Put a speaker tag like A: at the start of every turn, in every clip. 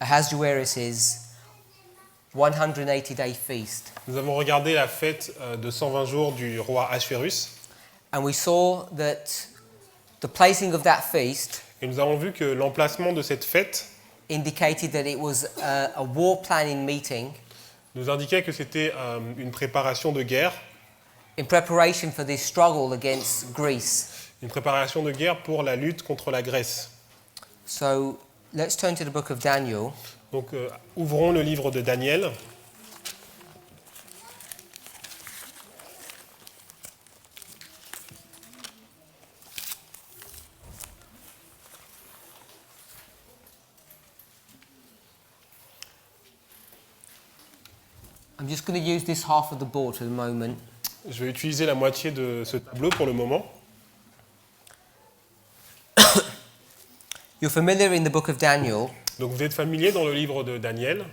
A: Ahasuerus' 180-day feast.
B: Nous avons regardé la fête de 120 jours du roi Ahasuérus
A: And we saw that the placing of that feast
B: et nous avons vu que l'emplacement de cette fête
A: indicated that it was a war planning meeting
B: nous indiquait que c'était une préparation de guerre,
A: in preparation for this struggle against Greece.
B: une préparation de guerre pour la lutte contre la Grèce.
A: So let's turn to the book of Daniel.
B: Donc ouvrons le livre de Daniel.
A: I'm just going to use this half of the board for the moment.
B: Je vais utiliser la moitié de ce tableau pour le moment.
A: You're familiar in the book of Daniel
B: Donc vous êtes familier dans le livre de Daniel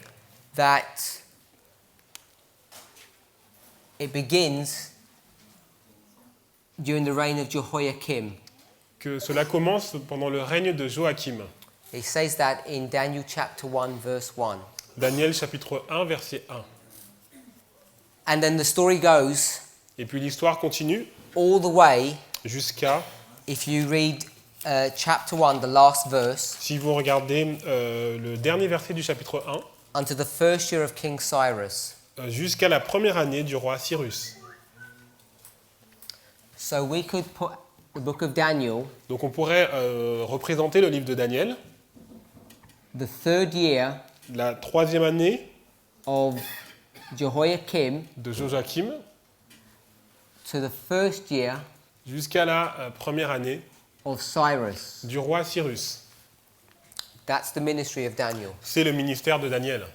A: that it begins during the reign of Jehoiakim.
B: que cela commence pendant le règne de Joachim.
A: It says that in Daniel chapter 1 verse 1.
B: Daniel chapitre 1 verset 1.
A: And then the story goes
B: Et puis l'histoire continue
A: all the way,
B: jusqu'à,
A: if you read chapter 1, the last verse,
B: si vous regardez le dernier verset du chapitre 1,
A: unto the first year of King Cyrus.
B: jusqu'à la première année du roi Cyrus.
A: So we could put the book of Daniel,
B: Donc on pourrait représenter le livre de Daniel,
A: the third year
B: la troisième année
A: of Jehoiakim,
B: de Joachim,
A: to the first year
B: jusqu'à la première année
A: of Cyrus.
B: du roi Cyrus.
A: That's the ministry of Daniel.
B: C'est le ministère de Daniel.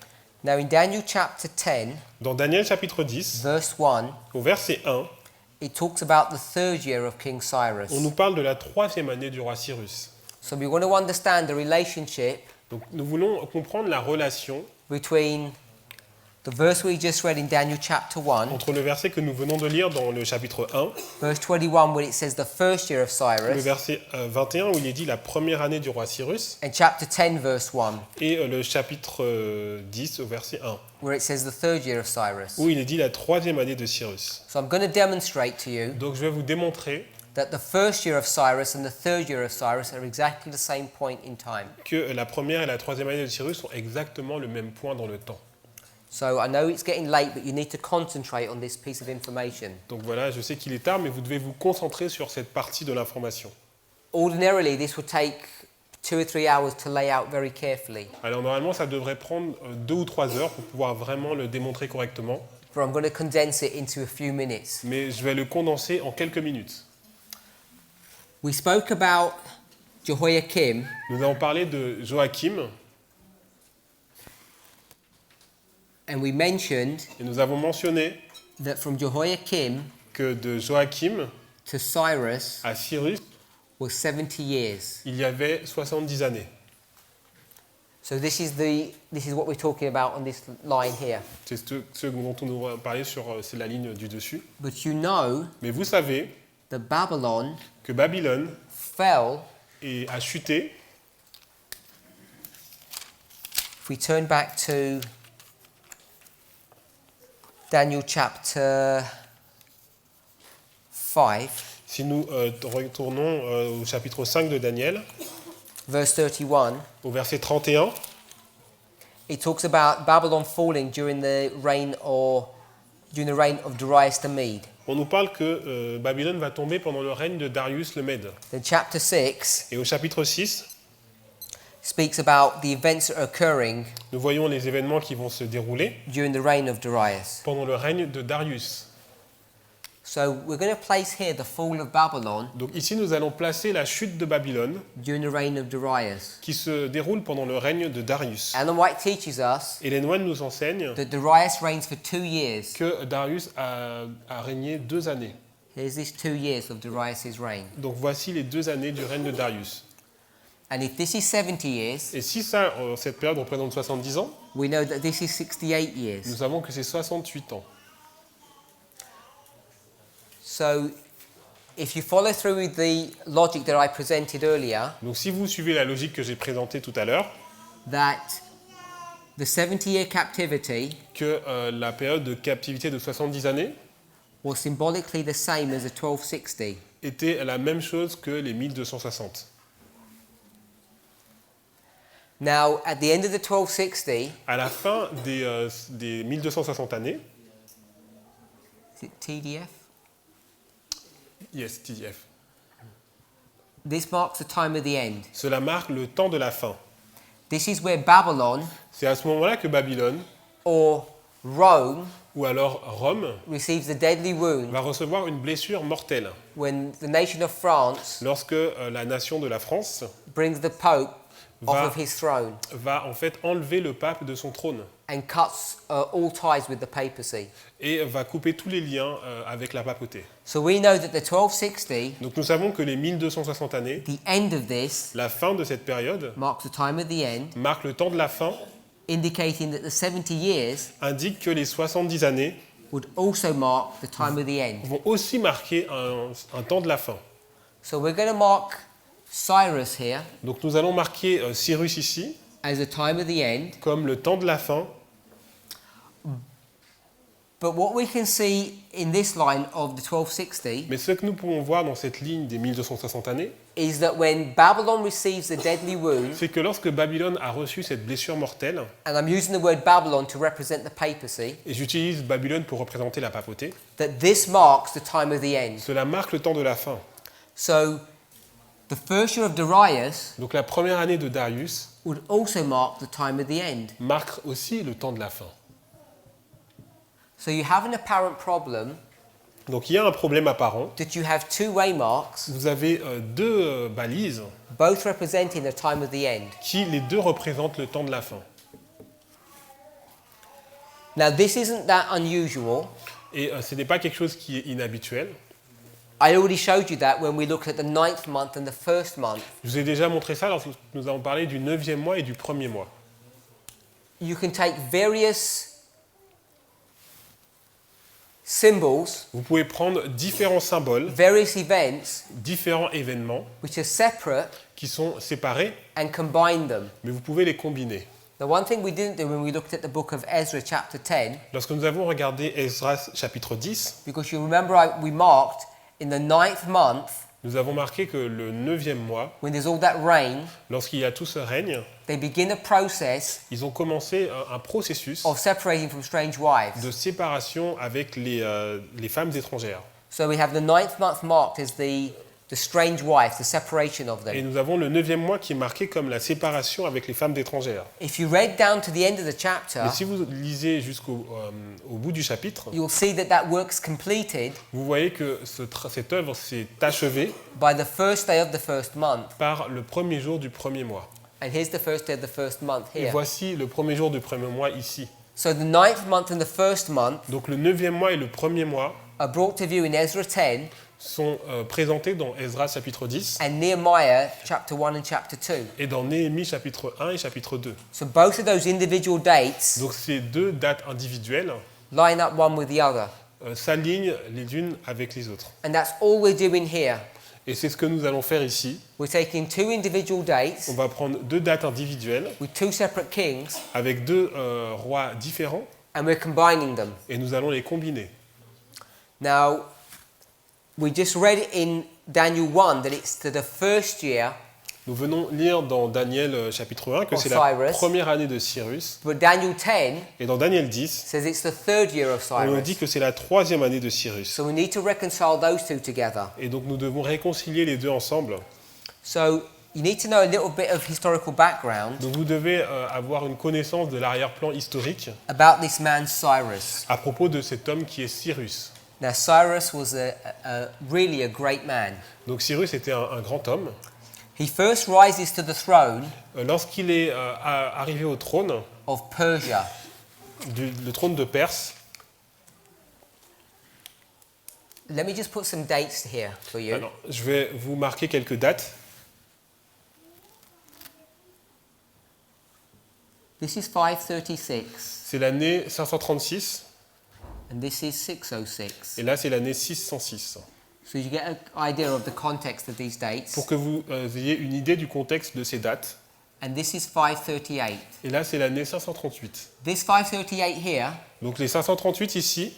A: Now in Daniel chapter 10,
B: Dans Daniel chapitre 10,
A: verse 1,
B: au verset 1,
A: it talks about the third year of King Cyrus.
B: on nous parle de la troisième année du roi Cyrus.
A: So we want to understand the relationship
B: Donc nous voulons comprendre la relation
A: between the verse we just read in Daniel chapter 1,
B: entre le verset que nous venons de lire dans le chapitre 1,
A: verse 21, when it says the first year of
B: le
A: Cyrus,
B: verset 21 où il est dit la première année du roi Cyrus,
A: and chapter 10, verse 1,
B: et le chapitre 10 au verset 1,
A: where it says the third year of Cyrus.
B: où il est dit la troisième année de Cyrus.
A: So I'm going to demonstrate to you
B: Donc je vais vous démontrer
A: that the first year of Cyrus and the third year of Cyrus are exactly the same point in time.
B: que la première et la troisième année de Cyrus sont exactement le même point dans le temps.
A: So I know it's getting late, but you need to concentrate on this piece of information.
B: Donc voilà, je sais qu'il est tard, mais vous devez vous concentrer sur cette partie de l'information.
A: Ordinarily, this would take 2 or 3 hours to lay out very carefully,
B: Alors normalement, ça devrait prendre 2 ou 3 heures pour pouvoir vraiment le démontrer correctement,
A: but I'm going to condense it into a few minutes.
B: mais je vais le condenser en quelques minutes.
A: We spoke about Jehoiakim,
B: Nous avons parlé de Joachim,
A: and we mentioned
B: et nous avons mentionné
A: that from Jehoiakim
B: que de Joachim
A: to Cyrus
B: à Cyrus,
A: was 70 years.
B: il y avait 70 années.
A: So this is what we're talking about on this line here.
B: C'est ce dont on va parler c'est la ligne du dessus.
A: But you know
B: Mais vous savez
A: that Babylon
B: que Babylone
A: fell.
B: a chuté.
A: If we turn back to Daniel chapter 5,
B: Si nous retournons au chapitre 5 de Daniel,
A: verse 31,
B: au verset 31,
A: it talks about Babylon falling during the reign of Darius the Mede.
B: on nous parle que Babylone va tomber pendant le règne de Darius le Mède.
A: Then chapter 6
B: Et au chapitre 6,
A: speaks about the events that are occurring
B: nous voyons les événements qui vont se dérouler
A: during the reign of Darius.
B: pendant le règne de Darius.
A: So we're going to place here the fall of Babylon
B: Donc ici, nous allons placer la chute de Babylone
A: during the reign of Darius.
B: qui se déroule pendant le règne de Darius.
A: Ellen White teaches us
B: Et les moines nous enseignent
A: that Darius reigns for 2 years.
B: que Darius a régné 2 années.
A: Here's this 2 years of Darius' reign.
B: Donc voici les 2 années du règne de Darius.
A: And if this is 70 years,
B: Et si ça, cette période représente 70 ans,
A: we know that this is 68 years.
B: nous savons que c'est 68 ans.
A: So if you follow through with the logic that I presented earlier,
B: Donc si vous suivez la logique que j'ai présentée tout à l'heure,
A: that the 70-year captivity
B: que la période de captivité de 70 années
A: was symbolically the same as the 1260.
B: était la même chose que les 1260.
A: Now, at the end of the 1260,
B: À la fin des 1260 années,
A: is it TDF?
B: yes, TDF,
A: This marks the time of the end.
B: cela marque le temps de la fin.
A: This is where Babylon
B: C'est à ce moment-là que Babylone,
A: or Rome
B: ou alors Rome,
A: receives the deadly wound
B: va recevoir une blessure mortelle
A: when the nation of France
B: lorsque la nation de la France
A: brings the Pope off
B: Va-
A: of his throne
B: va en fait enlever le pape de son trône
A: and cuts all ties with the papacy.
B: et va couper tous les liens avec la papauté.
A: So we know that the 1260,
B: Donc nous savons que les 1260 années,
A: the end of this,
B: la fin de cette période,
A: marks the time of the end,
B: marque le temps de la fin,
A: indicating that the 70 years
B: indique que les 70 années
A: would also mark the time of the end.
B: vont aussi marquer un temps de la fin.
A: So we're going to mark Cyrus here
B: Donc nous allons marquer Cyrus ici
A: as the time of the end.
B: comme le temps de la fin.
A: But what we can see in this line of the 1260
B: Mais ce que nous pouvons voir dans cette ligne des 1260 années,
A: is that when Babylon receives the deadly wound,
B: c'est que lorsque Babylone a reçu cette blessure mortelle,
A: and I'm using the word Babylon to represent the papacy,
B: et j'utilise Babylone pour représenter la papauté,
A: that this marks the time of the end.
B: cela marque le temps de la fin.
A: So the first year of Darius
B: Donc la première année de Darius
A: would also mark the time of the end.
B: marque aussi le temps de la fin.
A: So you have an apparent problem
B: Donc il y a un problème apparent.
A: that you have two waymarks,
B: Vous avez deux balises
A: both representing the time of the end.
B: qui les deux représentent le temps de la fin.
A: Now this isn't that unusual.
B: Et ce n'est pas quelque chose qui est inhabituel.
A: I already showed you that when we looked at the 9th month and the 1st month.
B: Je vous ai déjà montré ça lorsque nous avons parlé du 9e mois et du 1er mois.
A: You can take various symbols,
B: Vous pouvez prendre différents symboles,
A: various events,
B: différents événements
A: which are separate,
B: qui sont séparés,
A: and combine them.
B: mais vous pouvez les combiner.
A: The one thing we didn't do when we looked at the book of Ezra chapter 10,
B: Lorsque nous avons regardé Esdras chapitre 10,
A: because you remember we marked in the 9th month,
B: nous avons marqué que le 9e mois,
A: when there's all that rain,
B: lorsqu'il y a tout ce règne,
A: they begin a process
B: ils ont commencé un processus
A: of separating from strange wives.
B: de séparation avec les femmes étrangères.
A: So we have the 9th month marked as the strange wives, the separation of
B: Et
A: them.
B: nous avons le 9e mois qui est marqué comme la séparation avec les femmes étrangères.
A: If you read down to the end of the chapter,
B: Mais si vous lisez jusqu'au au bout du chapitre,
A: you'll see that work's completed
B: vous voyez que cette œuvre s'est achevée
A: by the first day of the first month.
B: par le premier jour du premier mois.
A: And here's the first day of the first month
B: Et
A: here.
B: voici le premier jour du premier mois ici.
A: So the 9th month and the first month
B: Donc le 9e mois et le premier mois
A: are brought to view in Ezra 10
B: sont présentés dans Esdras chapitre 10
A: and Nehemiah chapter 1 and chapter 2.
B: et dans Néhémie chapitre 1 et chapitre 2.
A: So both of those individual dates
B: Donc ces deux dates individuelles
A: line up one with the other.
B: s'alignent les unes avec les autres.
A: And that's all we're doing here.
B: Et c'est ce que nous allons faire ici.
A: We're taking two individual dates
B: On va prendre deux dates individuelles
A: with two separate kings
B: avec deux rois différents
A: and we're combining them.
B: et nous allons les combiner.
A: Now, we just read in Daniel 1 that it's to the first year,
B: Nous venons lire dans Daniel chapitre 1 que
A: Of
B: c'est la
A: Cyrus.
B: première année de Cyrus.
A: but Daniel 10
B: Et dans Daniel 10,
A: says it's the third year of
B: on nous dit
A: Cyrus.
B: que c'est la troisième année de Cyrus.
A: So we need to reconcile those two together.
B: Et donc nous devons réconcilier les deux ensemble.
A: So you need to know a little bit of historical background
B: Donc vous devez avoir une connaissance de l'arrière-plan historique
A: about this man Cyrus.
B: à propos de cet homme qui est Cyrus.
A: Now Cyrus was really a great man.
B: Donc Cyrus était un grand homme.
A: He first rises to the throne
B: Lorsqu'il est arrivé au trône,
A: of Persia.
B: le trône de Perse,
A: Let me just put some dates here for you.
B: alors, je vais vous marquer quelques dates.
A: This is 536
B: C'est l'année 536
A: and this is 606.
B: et là c'est l'année 606.
A: So you get an idea of the context of these dates.
B: Pour que vous ayez une idée du contexte de ces dates,
A: and this is 538.
B: Et là, c'est l'année 538.
A: This 538 here
B: Donc les 538 ici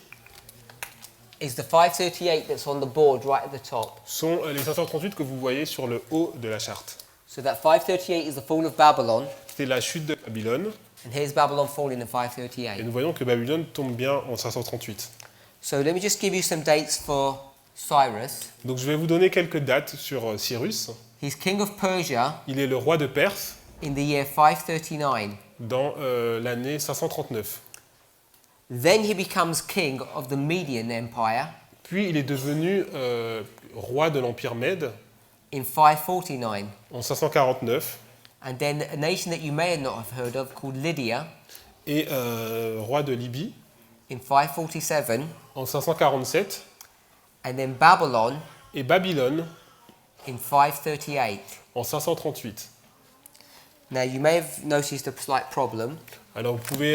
A: is the 538 that's on the board right at the top.
B: sont les 538 que vous voyez sur le haut de la charte.
A: So that 538 is the fall of Babylon,
B: C'est la chute de Babylone.
A: and here's Babylon falling in
B: Et
A: 538.
B: nous voyons que Babylone tombe bien en 538.
A: So let me just give you some dates for Cyrus.
B: Donc je vais vous donner quelques dates sur Cyrus.
A: He's king of Persia
B: Il est le roi de Perse
A: in the year 539.
B: dans l'année 539.
A: Then he becomes king of the Median Empire
B: Puis il est devenu roi de l'Empire Mède
A: in 549.
B: en 549
A: And then a nation that you may not have heard of called Lydia
B: et roi de Libye
A: in 547.
B: en 547
A: And then Babylon
B: et Babylone
A: in 538.
B: en 538.
A: Now you may have noticed a slight problem
B: Alors vous pouvez,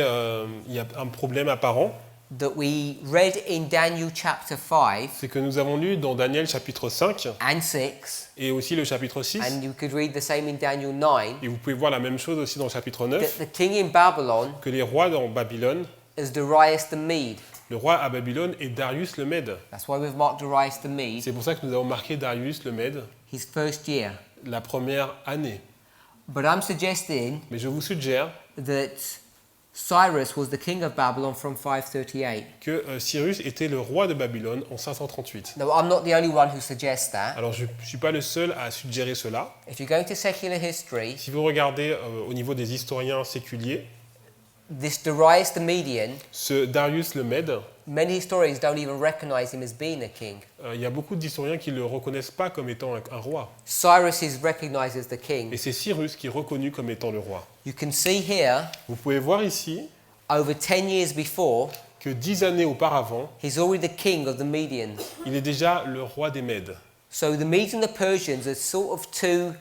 B: il y a un problème apparent,
A: that we read in Daniel chapter 5
B: c'est que nous avons lu dans Daniel chapitre 5
A: and 6,
B: et aussi le chapitre 6,
A: and you could read the same in Daniel 9,
B: et vous pouvez voir la même chose aussi dans le chapitre 9,
A: that the king in Babylon
B: que les rois dans Babylone,
A: is Darius the Mede.
B: le roi à Babylone est Darius le Mède.
A: That's why we've marked Darius the Mede,
B: C'est pour ça que nous avons marqué Darius le Mède,
A: his first year.
B: la première année.
A: But I'm suggesting
B: Mais je vous suggère
A: that Cyrus was the king of Babylon from 538.
B: que Cyrus était le roi de Babylone en 538.
A: Now, I'm not the only one who suggests that.
B: Alors je ne suis pas le seul à suggérer cela.
A: If you go into secular history,
B: Si vous regardez au niveau des historiens séculiers,
A: this Darius the Median,
B: ce Darius le Mède,
A: many historians don't even recognize him as being a king.
B: il y a beaucoup d'historiens qui ne le reconnaissent pas comme étant un roi.
A: Cyrus is recognized as the king.
B: Et c'est Cyrus qui est reconnu comme étant le roi.
A: You can see here,
B: Vous pouvez voir ici
A: over 10 years before,
B: que 10 années auparavant,
A: he's already the king of the Medians.
B: il est déjà le roi des Mèdes.
A: So the Medes and the Persians are sort of two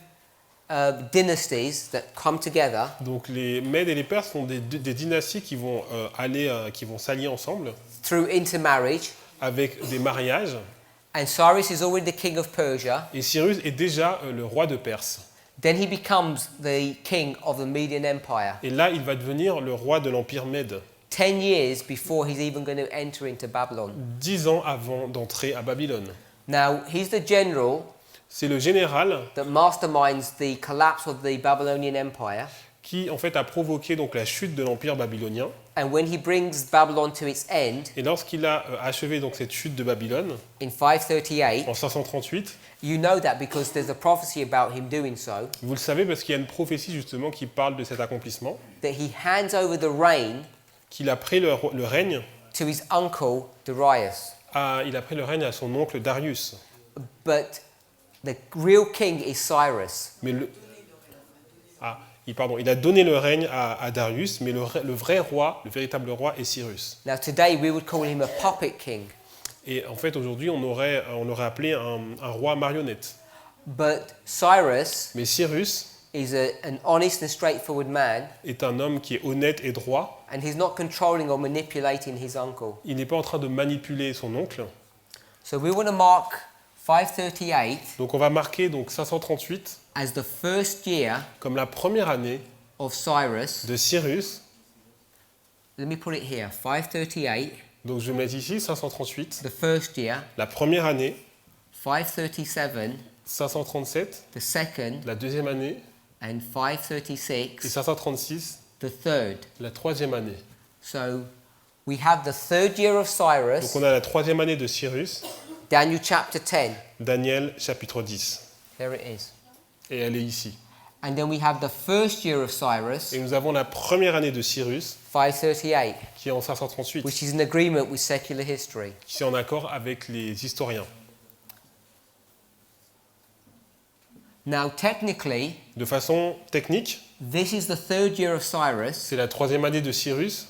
A: dynasties that come together
B: Donc les Mèdes et les Perses sont des dynasties qui vont qui vont s'allier ensemble
A: through intermarriage.
B: avec des mariages.
A: And Cyrus is already the king of Persia.
B: Et Cyrus est déjà le roi de Perse.
A: Then he becomes the king of the Median Empire.
B: Et là, il va devenir le roi de l'Empire Mède,
A: 10 years before he's even going to enter into Babylon.
B: 10 ans avant d'entrer à Babylone.
A: Now, he's the general
B: C'est le général
A: that masterminds the collapse of the Babylonian Empire.
B: qui, en fait, a provoqué donc la chute de l'Empire babylonien.
A: And when he brings Babylon to its end
B: Et lorsqu'il a achevé donc cette chute de Babylone
A: in 538,
B: en 538,
A: you know that because there's a prophecy about him doing so,
B: vous le savez parce qu'il y a une prophétie justement qui parle de cet accomplissement,
A: that he hands over the reign
B: qu'il a pris le règne,
A: to his uncle Darius.
B: il a pris le règne à son oncle Darius.
A: But the real king is Cyrus.
B: Mais il a donné le règne à Darius, mais le vrai roi, le véritable roi est Cyrus.
A: Now today we would call him a puppet king.
B: Et en fait, aujourd'hui, on aurait appelé un roi marionnette.
A: But Cyrus
B: Mais Cyrus
A: is an honest and straightforward man,
B: est un homme qui est honnête et droit.
A: and he's not controlling or manipulating his uncle.
B: Il n'est pas en train de manipuler son oncle.
A: So we want to mark 538
B: Donc on va marquer donc 538
A: as the first year
B: comme la première année
A: of Cyrus.
B: de Cyrus.
A: Let me put it here. 538,
B: Donc je vais mettre ici 538,
A: the first year.
B: la première année,
A: 537,
B: 537,
A: the second,
B: la deuxième année,
A: and
B: et
A: 536,
B: 536,
A: the third.
B: la troisième année.
A: So we have the third year of
B: Donc
A: Cyrus,
B: on a la troisième année de Cyrus,
A: Daniel chapter 10.
B: Daniel chapitre 10.
A: There it is.
B: Et elle est ici.
A: And then we have the first year of Cyrus,
B: Et nous avons la première année de Cyrus,
A: 538,
B: qui est en 538,
A: which is in agreement with secular history.
B: qui est en accord avec les historiens.
A: Now, technically,
B: De façon technique,
A: this is the third year of Cyrus,
B: c'est la troisième année de Cyrus,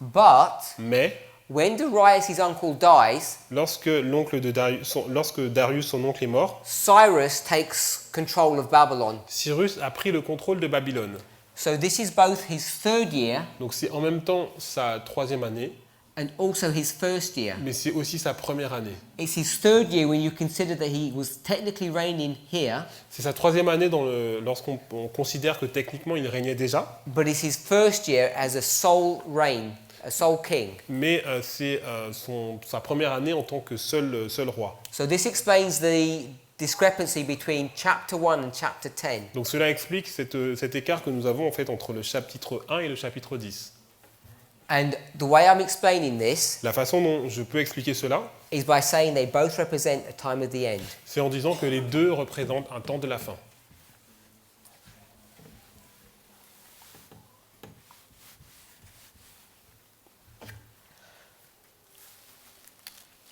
A: but
B: mais
A: when Darius, his uncle, dies,
B: lorsque Darius, son oncle, est mort,
A: Cyrus takes control of Babylon.
B: Cyrus a pris le contrôle de Babylone.
A: So this is both his third year
B: Donc c'est en même temps sa troisième année
A: and also his first year.
B: mais c'est aussi sa première année.
A: It's his third year when you consider that he was technically reigning here,
B: C'est sa troisième année lorsqu'on considère que techniquement il régnait déjà,
A: but it's his first year as a sole reign, a sole king.
B: mais c'est sa première année en tant que seul roi.
A: So this explains the discrepancy between chapter 1 and chapter 10.
B: Donc cela explique cet écart que nous avons en fait entre le chapitre 1 et le chapitre 10.
A: And the way I'm explaining this
B: La façon dont je peux expliquer cela,
A: is by saying they both represent a time of the end.
B: c'est en disant que les deux représentent un temps de la fin.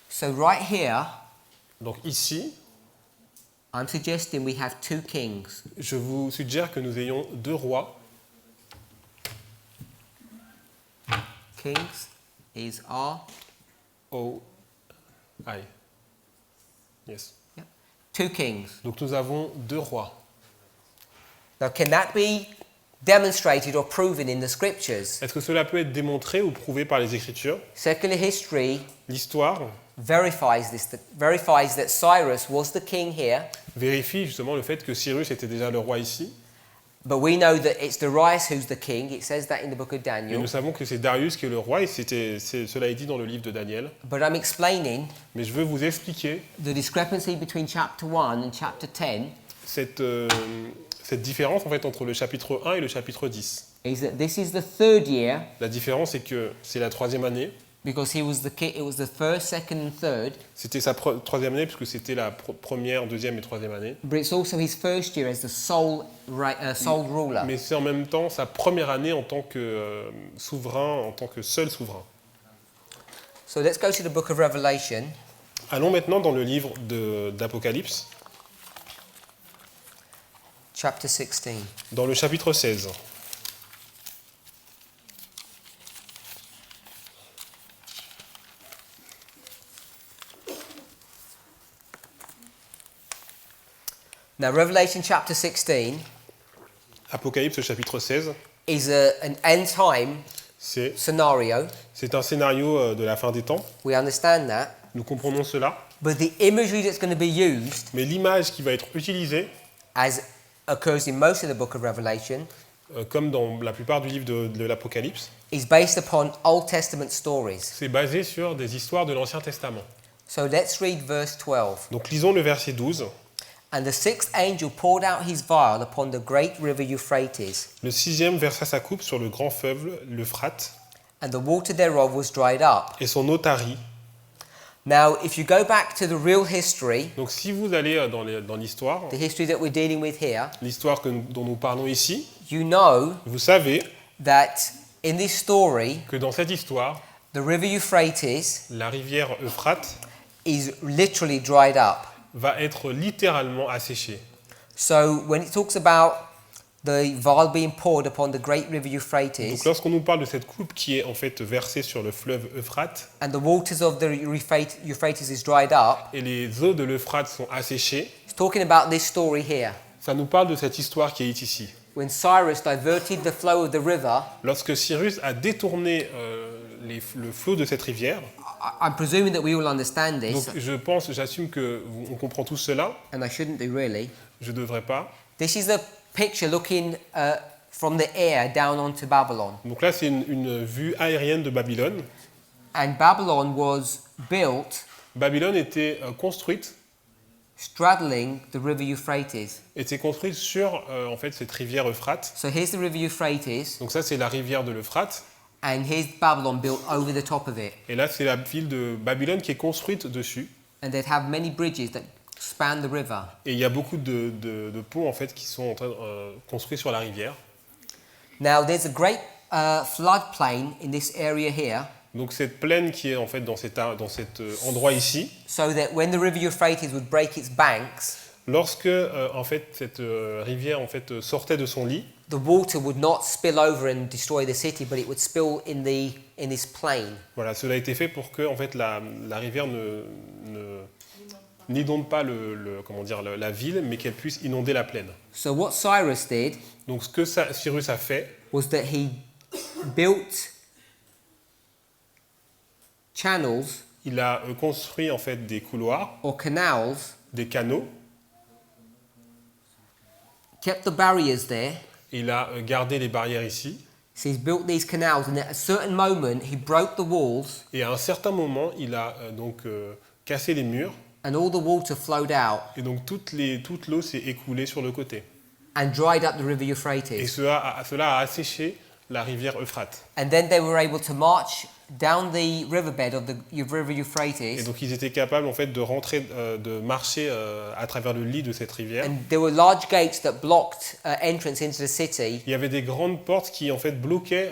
A: So right here,
B: Donc ici,
A: I'm suggesting we have two kings.
B: je vous suggère que nous ayons deux rois.
A: Kings is R.
B: O-I. Yes.
A: Two kings.
B: Donc nous avons deux rois.
A: Now, can that be demonstrated or proven in the scriptures?
B: Est-ce que cela peut être démontré ou prouvé par les Écritures?
A: Secular history
B: L'histoire
A: verifies this, verifies that Cyrus was the king here,
B: vérifie justement le fait que Cyrus était déjà le roi ici.
A: but we know that it's Darius who's the king. It says that in the book of
B: Et
A: Daniel.
B: nous savons que c'est Darius qui est le roi, et cela est dit dans le livre de Daniel.
A: But I'm explaining
B: Mais je veux vous expliquer
A: the discrepancy between chapter 1 and chapter 10
B: cette différence en fait, entre le chapitre 1 et le chapitre 10.
A: is that this is the third year
B: La différence, c'est que c'est la troisième année.
A: because he was the king. It was the first, second, and third.
B: C'était sa troisième année, puisque c'était la première, deuxième et troisième année.
A: But it's also his first year as the sole ruler.
B: Mais c'est en même temps sa première année en tant que souverain, en tant que seul souverain.
A: So let's go to the book of Revelation,
B: Allons maintenant dans le livre d'Apocalypse,
A: chapter 16.
B: dans le chapitre 16.
A: Now, Revelation chapter 16
B: Apocalypse chapitre 16,
A: is an end time
B: c'est
A: scenario.
B: un scénario de la fin des temps.
A: We understand that.
B: Nous comprenons cela.
A: But the imagery that's going to be used,
B: Mais l'image qui va être utilisée,
A: as occurs in most of the book of Revelation,
B: comme dans la plupart du livre de l'Apocalypse,
A: is based upon Old Testament stories.
B: c'est basé sur des histoires de l'Ancien Testament.
A: So let's read verse 12.
B: Donc lisons le verset 12.
A: And the sixth angel poured out his vial upon the great river Euphrates,
B: Le sixième versa sa coupe sur le grand fleuve, l'Euphrate,
A: and the water thereof was dried up.
B: et son eau tarit.
A: Now, if you go back to the real history,
B: Donc si vous allez dans l'histoire,
A: the history that we're dealing with here,
B: l'histoire dont nous parlons ici,
A: you know
B: vous savez
A: that in this story,
B: que dans cette histoire,
A: the river Euphrates
B: la rivière Euphrate
A: is literally dried up.
B: va être littéralement asséchée.
A: So when it talks about the vial being poured upon the great river Euphrates
B: Donc lorsqu'on nous parle de cette coupe qui est en fait versée sur le fleuve Euphrate,
A: and the waters of the Euphrates is dried up,
B: et les eaux de l'Euphrate sont asséchées,
A: it's talking about this story here.
B: ça nous parle de cette histoire qui est ici.
A: When Cyrus diverted the flow of the river,
B: Lorsque Cyrus a détourné le flot de cette rivière,
A: I'm presuming that we all understand
B: donc
A: this,
B: j'assume que on comprend tout cela,
A: and I shouldn't do really.
B: je ne devrais pas.
A: This is a picture looking from the air down onto Babylon.
B: Donc là c'est une vue aérienne de Babylone.
A: And Babylon was built
B: Babylone était construite sur en fait cette rivière Euphrate.
A: So here's the river Euphrates,
B: Donc ça c'est la rivière de l'Euphrate.
A: and here's Babylon built over the top of it.
B: Et là c'est la ville de Babylone qui est construite dessus.
A: And they'd have many bridges that span the river.
B: Et il y a beaucoup de ponts en fait qui sont construits sur la rivière.
A: Now there's a great floodplain in this area here,
B: Donc cette plaine qui est en fait dans cet endroit ici,
A: so that when the river Euphrates would break its banks,
B: lorsque en fait cette rivière en fait sortait de son lit,
A: the water would not spill over and destroy the city, but it would spill in this plain.
B: voilà, cela a été fait pour que en fait la rivière n'inonde pas la ville, mais qu'elle puisse inonder la plaine.
A: So what Cyrus did
B: Donc ce que Cyrus a fait,
A: was that he built channels
B: il a construit en fait des couloirs,
A: or canals,
B: des canaux.
A: kept the barriers there.
B: Il a gardé les barrières ici.
A: So he's built these canals, and at a certain moment, he broke the walls,
B: Et à un certain moment, il a cassé les murs.
A: and all the water flowed out
B: Et donc toute l'eau s'est écoulée sur le côté.
A: and dried up the river
B: Et
A: Euphrates.
B: cela a asséché la rivière Euphrate.
A: And then they were able to march down the riverbed of the river
B: Et
A: Euphrates,
B: donc ils étaient capables en fait de rentrer, de marcher à travers le lit de cette rivière.
A: and there were large gates that blocked entrance into the city.
B: Il y avait des grandes portes qui en fait bloquaient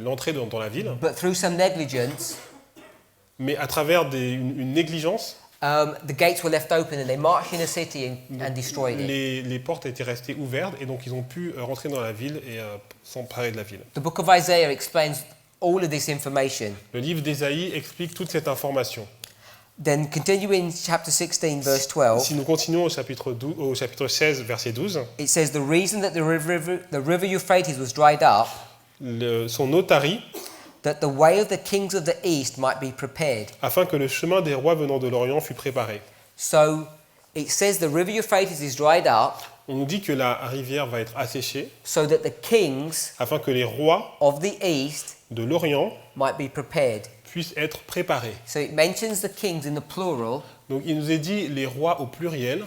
B: l'entrée dans la ville,
A: But through some negligence,
B: mais à travers une négligence,
A: the gates were left open, and they marched in the city and destroyed it.
B: les portes étaient restées ouvertes et donc ils ont pu rentrer dans la ville et s'emparer de la ville.
A: The book of Isaiah explains all of this information.
B: Le livre d'Ésaïe explique toute cette information.
A: Then continuing chapter 16, verse 12,
B: Si nous continuons au chapitre 16, verset 12,
A: it says the reason that the river Euphrates was dried up,
B: son eau tarit,
A: that the way of the kings of the east might be prepared.
B: afin que le chemin des rois venant de l'Orient fût préparé.
A: So it says the river Euphrates is dried up
B: On nous dit que la rivière va être asséchée,
A: so that the kings
B: afin que les rois
A: of the east
B: de l'Orient
A: might be prepared.
B: puissent être préparés.
A: So it mentions the kings in the plural,
B: Donc il nous est dit les rois au pluriel,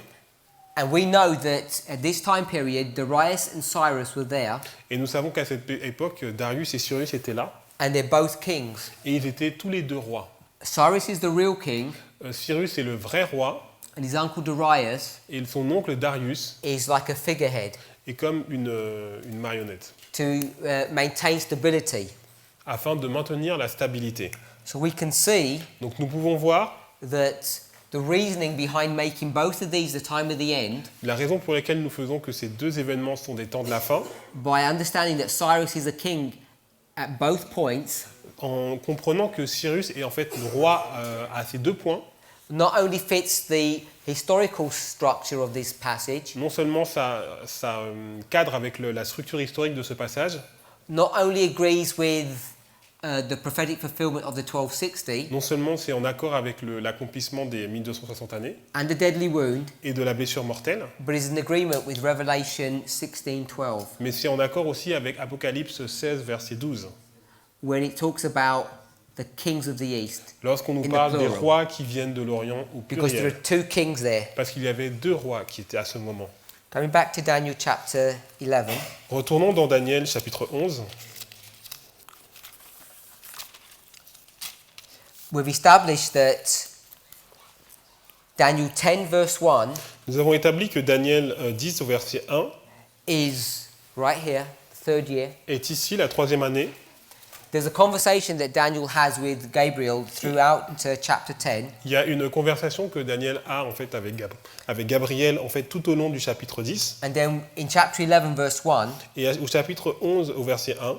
A: and we know that at this time period, Darius and Cyrus were there,
B: et nous savons qu'à cette époque, Darius et Cyrus étaient là,
A: and they're both kings.
B: et ils étaient tous les deux rois.
A: Cyrus is the real king,
B: Cyrus est le vrai roi,
A: and his uncle Darius
B: et son oncle Darius
A: is like a figurehead
B: est comme une marionnette,
A: to maintain stability.
B: afin de maintenir la stabilité.
A: So we can see
B: Donc nous pouvons voir
A: that the reasoning behind making both of these the time of the end,
B: la raison pour laquelle nous faisons que ces deux événements sont des temps de la fin,
A: by understanding that Cyrus is a king at both points,
B: en comprenant que Cyrus est en fait le roi à ces deux points.
A: not only fits the historical structure of this passage,
B: Non seulement ça cadre avec la structure historique de ce passage,
A: not only agrees with the prophetic fulfillment of the 1260
B: non seulement c'est en accord avec l'accomplissement des 1260 années
A: and the deadly wound,
B: et de la blessure mortelle,
A: but is in agreement with Revelation 16:12,
B: mais c'est en accord aussi avec Apocalypse 16, verset 12,
A: when it talks about the kings of the east,
B: lorsqu'on nous
A: In the
B: parle des
A: plural.
B: rois qui viennent de l'Orient au
A: because there are
B: pluriel,
A: two kings there.
B: parce qu'il y avait deux rois qui étaient à ce moment.
A: Coming back to Daniel chapter 11,
B: Retournons dans Daniel chapitre 11.
A: we've established that Daniel 10 verse 1
B: Nous avons établi que Daniel 10 au verset 1
A: is right here, third year.
B: est ici la troisième année.
A: There's a conversation that Daniel has with Gabriel throughout chapter 10,
B: Il y a une conversation que Daniel a en fait avec Gabriel en fait tout au long du chapitre 10.
A: and then in chapter 11 verse 1,
B: Et au chapitre 11 au verset 1,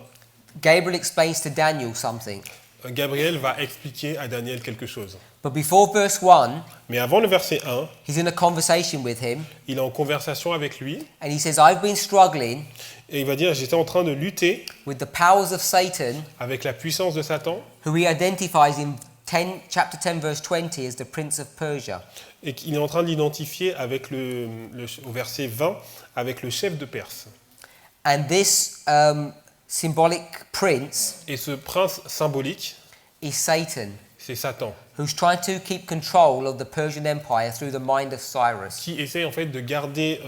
A: Gabriel explains to Daniel something.
B: Gabriel va expliquer à Daniel quelque chose.
A: But before verse 1,
B: Mais avant le verset 1,
A: he's in a conversation with him,
B: il est en conversation avec lui
A: and he says, I've been struggling
B: et il va dire j'étais en train de lutter
A: with the powers of Satan,
B: avec la puissance de Satan
A: who he identifies in chapter 10 verse 20 as the prince of Persia.
B: et qu'il est en train de l'identifier avec au verset 20 avec le chef de Perse.
A: And this symbolic prince
B: Et ce prince symbolique,
A: is Satan,
B: c'est Satan,
A: who's trying to keep control of the Persian Empire through the mind of Cyrus.
B: qui essaie en fait de garder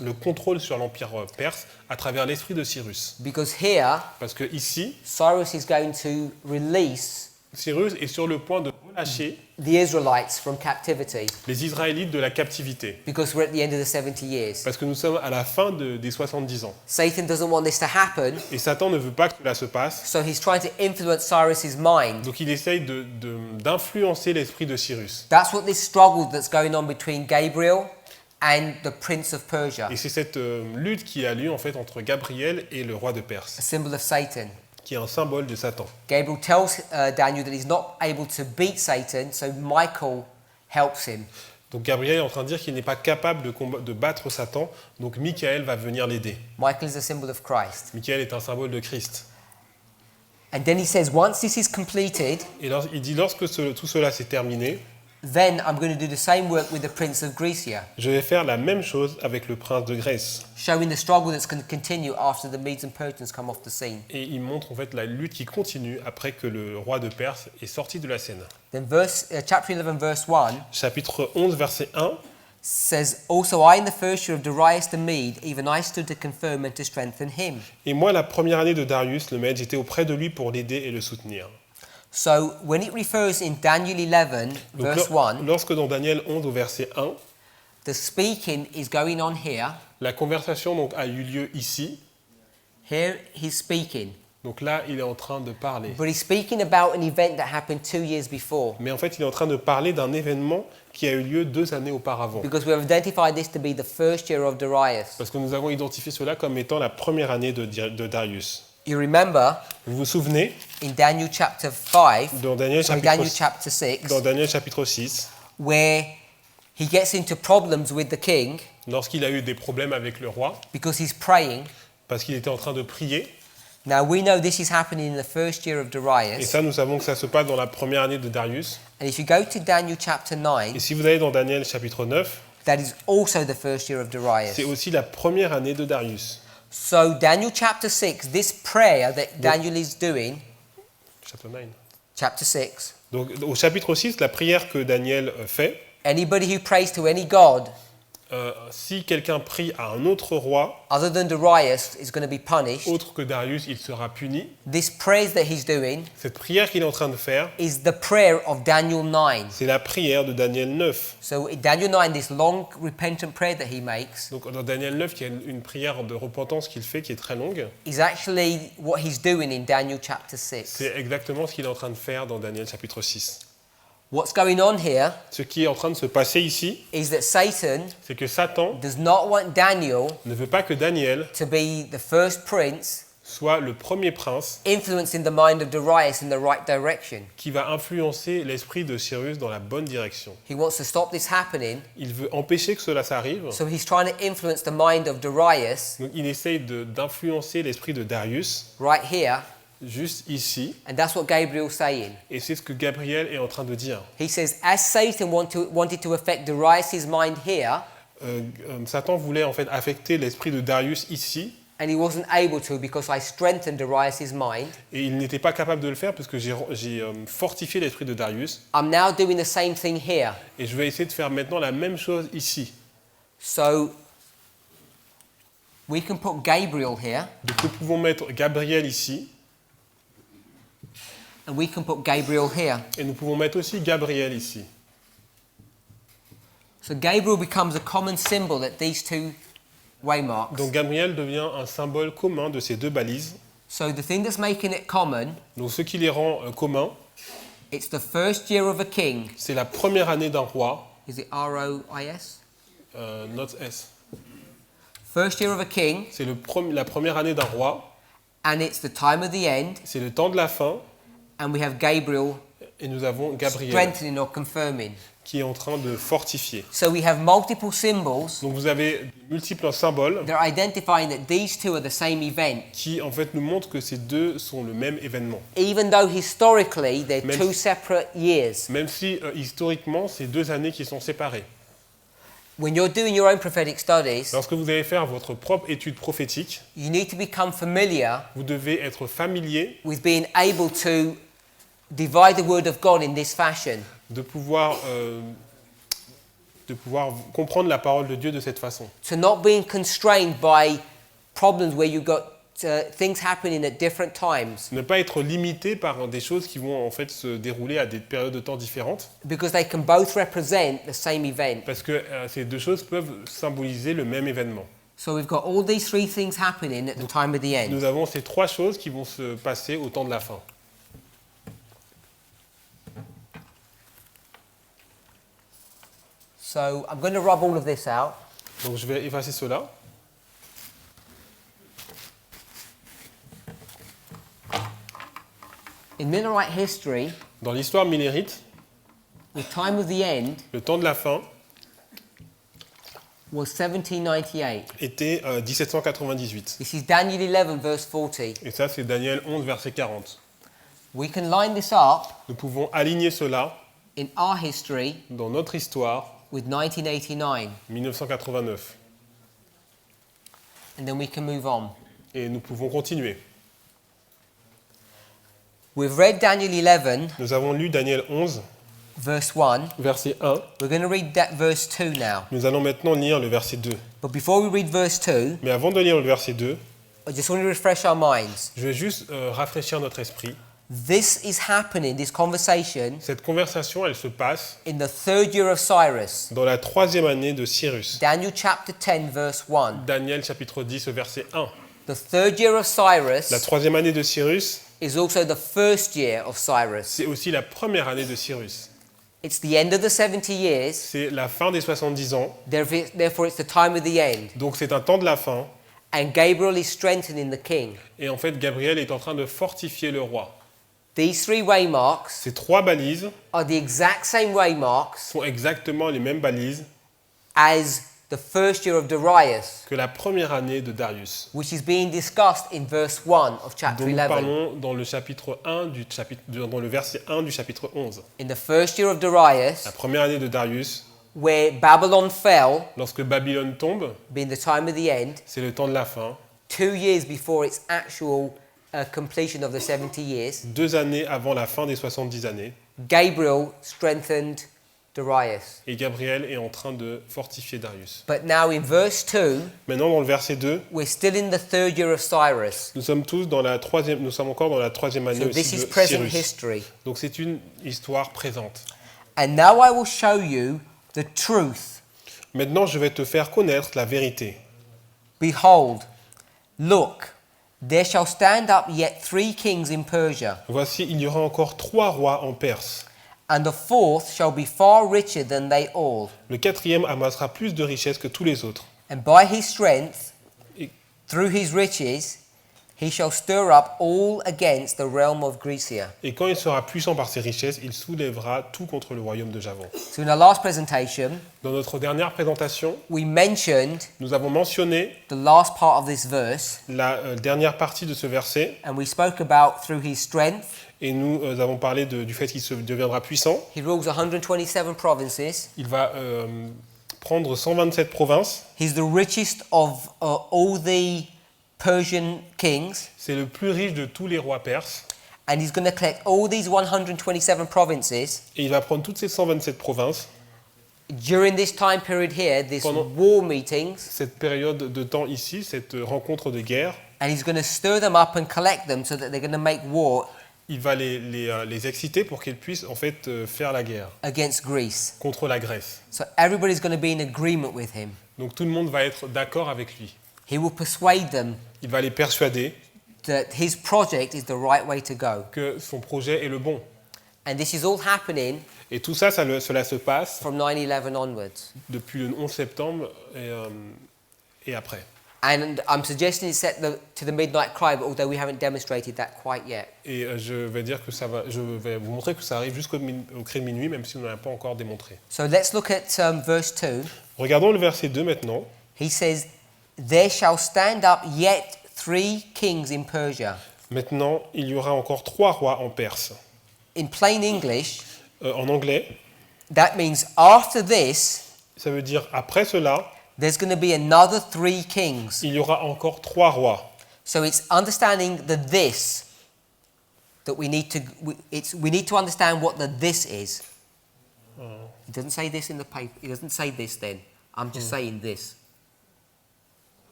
B: le contrôle sur l'empire perse à travers l'esprit de Cyrus.
A: Because here,
B: Parce que ici,
A: Cyrus is going to release
B: Cyrus est sur le point de relâcher
A: the Israelites from captivity,
B: les Israélites de la captivité.
A: because we're at the end of the 70 years.
B: Parce que nous sommes à la fin des 70 ans.
A: Satan doesn't want this to happen,
B: Et Satan ne veut pas que cela se passe.
A: so he's trying to influence Cyrus's mind.
B: Donc il essaye d'influencer l'esprit de Cyrus.
A: That's what this struggle that's going on between Gabriel and the prince of Persia,
B: Et c'est cette lutte qui a lieu en fait entre Gabriel et le roi de
A: a
B: Perse,
A: symbol of Satan.
B: qui est un symbole de Satan.
A: Gabriel tells Daniel that he's not able to beat Satan, so Michael helps him.
B: Donc Gabriel est en train de dire qu'il n'est pas capable de battre Satan, donc Michael va venir l'aider.
A: Michael is a symbol of Christ.
B: Michael est un symbole de Christ.
A: And then he says, once this is completed,
B: Et il dit, lorsque tout cela s'est terminé,
A: then I'm going to do the same work with the prince of Grecia,
B: je vais faire la même chose avec le prince de Grèce.
A: showing the struggle that's going to continue after the Medes and Persians come off the scene.
B: Et il montre en fait la lutte qui continue après que le roi de Perse est sorti de la scène.
A: Then chapter 11, verse 1
B: Chapitre 11, verset 1.
A: says, also I in the first year of Darius the Mede, even I stood to confirm and to strengthen him.
B: Et moi, la première année de Darius le Mède, j'étais auprès de lui pour l'aider et le soutenir.
A: So when it refers in Daniel 11,
B: Donc,
A: verse 1,
B: lorsque dans Daniel 11 au verset 1,
A: the speaking is going on here.
B: la conversation donc a eu lieu ici.
A: Here he's speaking.
B: Donc là, il est en train de parler.
A: But he's speaking about an event that happened 2 years before.
B: Mais en fait, il est en train de parler d'un événement qui a eu lieu 2 années auparavant.
A: Because we have identified this to be the first year of Darius.
B: Parce que nous avons identifié cela comme étant la première année de Darius.
A: You remember
B: Vous vous souvenez,
A: in Daniel chapter 5,
B: dans Daniel
A: Daniel chapter 6,
B: dans Daniel chapitre 6,
A: where he gets into problems with the king
B: lorsqu'il a eu des problèmes avec le roi,
A: because he's praying.
B: parce qu'il était en train de prier.
A: Now we know this is happening in the first year of
B: Et
A: Darius.
B: ça, nous savons que ça se passe dans la première année de Darius.
A: And if you go to Daniel chapter 9,
B: Et si vous allez dans Daniel chapitre 9,
A: that is also the first year of Darius.
B: c'est aussi la première année de Darius.
A: So Daniel chapter 6, this prayer that Daniel is doing,
B: Chapitre 9.
A: chapter 6,
B: Donc au chapitre 6, la prière que Daniel fait,
A: anybody who prays to any god
B: si quelqu'un prie à un autre roi,
A: other than Darius is going to be punished.
B: autre que Darius, il sera puni.
A: This prayer that he's doing
B: Cette prière qu'il est en train de faire,
A: is the prayer of Daniel 9.
B: c'est la prière de Daniel 9.
A: So in Daniel 9, this long repentant prayer that he makes
B: Donc dans Daniel 9, il y a une prière de repentance qu'il fait qui est très longue.
A: is actually what he's doing in Daniel chapter 6.
B: C'est exactement ce qu'il est en train de faire dans Daniel chapitre 6.
A: What's going on here
B: Ce qui est en train de se passer ici,
A: is that Satan
B: c'est que Satan
A: does not want Daniel
B: ne veut pas que Daniel
A: to be the first prince
B: soit le premier prince
A: influencing the mind of Darius in the right direction.
B: qui va influencer l'esprit de Cyrus dans la bonne direction.
A: He wants to stop this happening,
B: Il veut empêcher que cela s'arrive.
A: so he's trying to influence the mind of Darius
B: Donc il essaye d'influencer l'esprit de Darius
A: right here,
B: juste ici.
A: and that's what Gabriel's saying.
B: Et c'est ce que Gabriel est en train de dire.
A: He says, as Satan wanted to affect Darius' mind here,
B: Satan voulait en fait affecter l'esprit de Darius ici.
A: and he wasn't able to because I strengthened Darius' mind,
B: Et il n'était pas capable de le faire parce que j'ai fortifié l'esprit de Darius.
A: I'm now doing the same thing here.
B: Et je vais essayer de faire maintenant la même chose ici.
A: So we can put Gabriel here,
B: Donc nous pouvons mettre Gabriel ici.
A: and we can put Gabriel here.
B: Et nous pouvons mettre aussi Gabriel ici.
A: So Gabriel becomes a common symbol at these two waymarks.
B: Donc Gabriel devient un symbole commun de ces deux balises.
A: So the thing that's making it common,
B: Donc ce qui les rend communs,
A: it's the first year of a king.
B: c'est la première année d'un roi.
A: Is it R-O-I-S?
B: Not S.
A: First year of a king,
B: C'est la première année d'un roi.
A: and it's the time of the end,
B: C'est le temps de la fin.
A: and we have Gabriel
B: Et nous avons Gabriel
A: strengthening or confirming.
B: qui est en train de fortifier.
A: So we have multiple symbols
B: Donc vous avez multiples symboles
A: that are identifying that these two are the same event,
B: qui en fait nous montrent que ces deux sont le même événement.
A: even though historically they're
B: Même-
A: two separate years.
B: Même si historiquement c'est 2 années qui sont séparées.
A: When you're doing your own prophetic studies,
B: Lorsque vous allez faire votre propre étude prophétique,
A: you need to become familiar
B: vous devez être familier
A: with being able to divide the word of God in this fashion.
B: de pouvoir comprendre la parole de Dieu de cette façon.
A: To not being constrained by problems where you've got things happening at different times,
B: Ne pas être limité par des choses qui vont en fait se dérouler à des périodes de temps différentes,
A: because they can both represent the same event.
B: parce que ces deux choses peuvent symboliser le même événement.
A: So we've got all these three things happening at the time of the end.
B: Nous avons ces 3 choses qui vont se passer au temps de la fin.
A: So I'm going to rub all of this out.
B: Donc je vais effacer cela.
A: In Millerite history,
B: Dans l'histoire millérite,
A: the time of the end
B: le temps de la fin
A: was 1798.
B: était 1798.
A: This is Daniel 11 verse 40.
B: Et ça, c'est Daniel 11, verset 40.
A: we can line this up
B: Nous pouvons aligner cela
A: in our history
B: dans notre histoire,
A: with 1989,
B: 1989.
A: and then we can move on.
B: Et nous pouvons continuer.
A: We've read Daniel 11,
B: Nous avons lu Daniel 11,
A: verse 1.
B: verset 1.
A: We're going to read that verse 2 now.
B: Nous allons maintenant lire le verset 2.
A: But before we read verse 2,
B: Mais avant de lire le verset 2,
A: I just want to refresh our minds.
B: je vais juste rafraîchir notre esprit.
A: This is happening, this conversation,
B: Cette conversation, elle se passe
A: in the third year of Cyrus.
B: dans la 3e année de Cyrus.
A: Daniel chapter 10, verse 1.
B: Daniel chapitre 10, verset 1.
A: The third year of Cyrus
B: La 3e année de Cyrus,
A: is also the first year of Cyrus.
B: c'est aussi la première année de Cyrus.
A: It's the end of the 70 years,
B: C'est la fin des 70 ans,
A: therefore it's the time of the end.
B: donc c'est un temps de la fin.
A: And Gabriel is strengthening the king.
B: Et en fait, Gabriel est en train de fortifier le roi.
A: These three waymarks
B: Ces 3 balises
A: are the exact same waymarks
B: sont exactement les mêmes balises
A: as the first year of Darius,
B: que la première année de Darius,
A: which is being discussed in verse 1 of chapter
B: dont nous
A: 11.
B: parlons dans le chapitre 1 dans le verset 1 du chapitre 11.
A: In the first year of Darius,
B: La première année de Darius,
A: where Babylon fell,
B: lorsque Babylone tombe,
A: being the time of the end,
B: c'est le temps de la fin.
A: 2 years before its actual completion of the 70 years,
B: 2 années avant la fin des 70 années,
A: Gabriel strengthened Darius.
B: et Gabriel est en train de fortifier Darius.
A: But now in verse 2,
B: Maintenant, dans le verset 2,
A: we're still in the third year of Cyrus.
B: nous sommes encore dans la 3e année
A: So
B: aussi
A: this is
B: de
A: present
B: Cyrus.
A: history.
B: Donc c'est une histoire présente.
A: And now I will show you the truth.
B: Maintenant, je vais te faire connaître la vérité.
A: Behold, look, there shall stand up yet 3 kings in Persia,
B: Voici, il y aura encore 3 rois en Perse.
A: and the fourth shall be far richer than they all.
B: Le 4e amassera plus de richesses que tous les autres.
A: And by his strength,
B: Et,
A: through his riches, he shall stir up all against the realm of Grecia.
B: et quand il sera puissant par ses richesses, il soulèvera tout contre le royaume de Javan.
A: So in our last presentation,
B: Dans notre dernière présentation,
A: we mentioned
B: nous avons mentionné
A: the last part of this verse,
B: la dernière partie de ce verset,
A: and we spoke about through his strength,
B: et nous avons parlé du fait qu'il deviendra puissant.
A: he rules 127 provinces.
B: Il va prendre 127 provinces.
A: He's the richest of all the Persian kings,
B: C'est le plus riche de tous les rois perses.
A: and he's going to collect all these 127 provinces.
B: Et il va prendre toutes ces 127 provinces.
A: During this time period here, this
B: Pendant-
A: war meetings,
B: Cette période de temps ici, cette rencontre de guerre,
A: and he's going to stir them up and collect them so that they're going to make war
B: il va les exciter pour qu'ils puissent en fait faire la guerre
A: against Greece.
B: contre la Grèce.
A: So everybody's going to be in agreement with him.
B: Donc tout le monde va être d'accord avec lui.
A: He will persuade them
B: Il va les persuader
A: that his project is the right way to go.
B: que son projet est le bon.
A: And this is all happening
B: Et tout ça, cela se passe
A: from 9/11 onwards.
B: depuis le 11 septembre et après.
A: And I'm suggesting it's set to the midnight cry, but although we haven't demonstrated that quite yet.
B: Et je vais dire que je vais vous montrer que ça arrive jusqu'au cri de minuit, même si on ne l'a pas encore démontré.
A: So let's look at verse 2.
B: Regardons le verset 2 maintenant.
A: He says, "There shall stand up yet 3 kings in Persia."
B: Maintenant, il y aura encore 3 rois en Perse.
A: In plain English,
B: En anglais,
A: that means after this,
B: ça veut dire après cela,
A: there's going to be another 3 kings.
B: il y aura encore 3 rois.
A: So it's understanding the this that we need to understand what the this is. It doesn't say this in the paper. It doesn't say this then. I'm just saying this.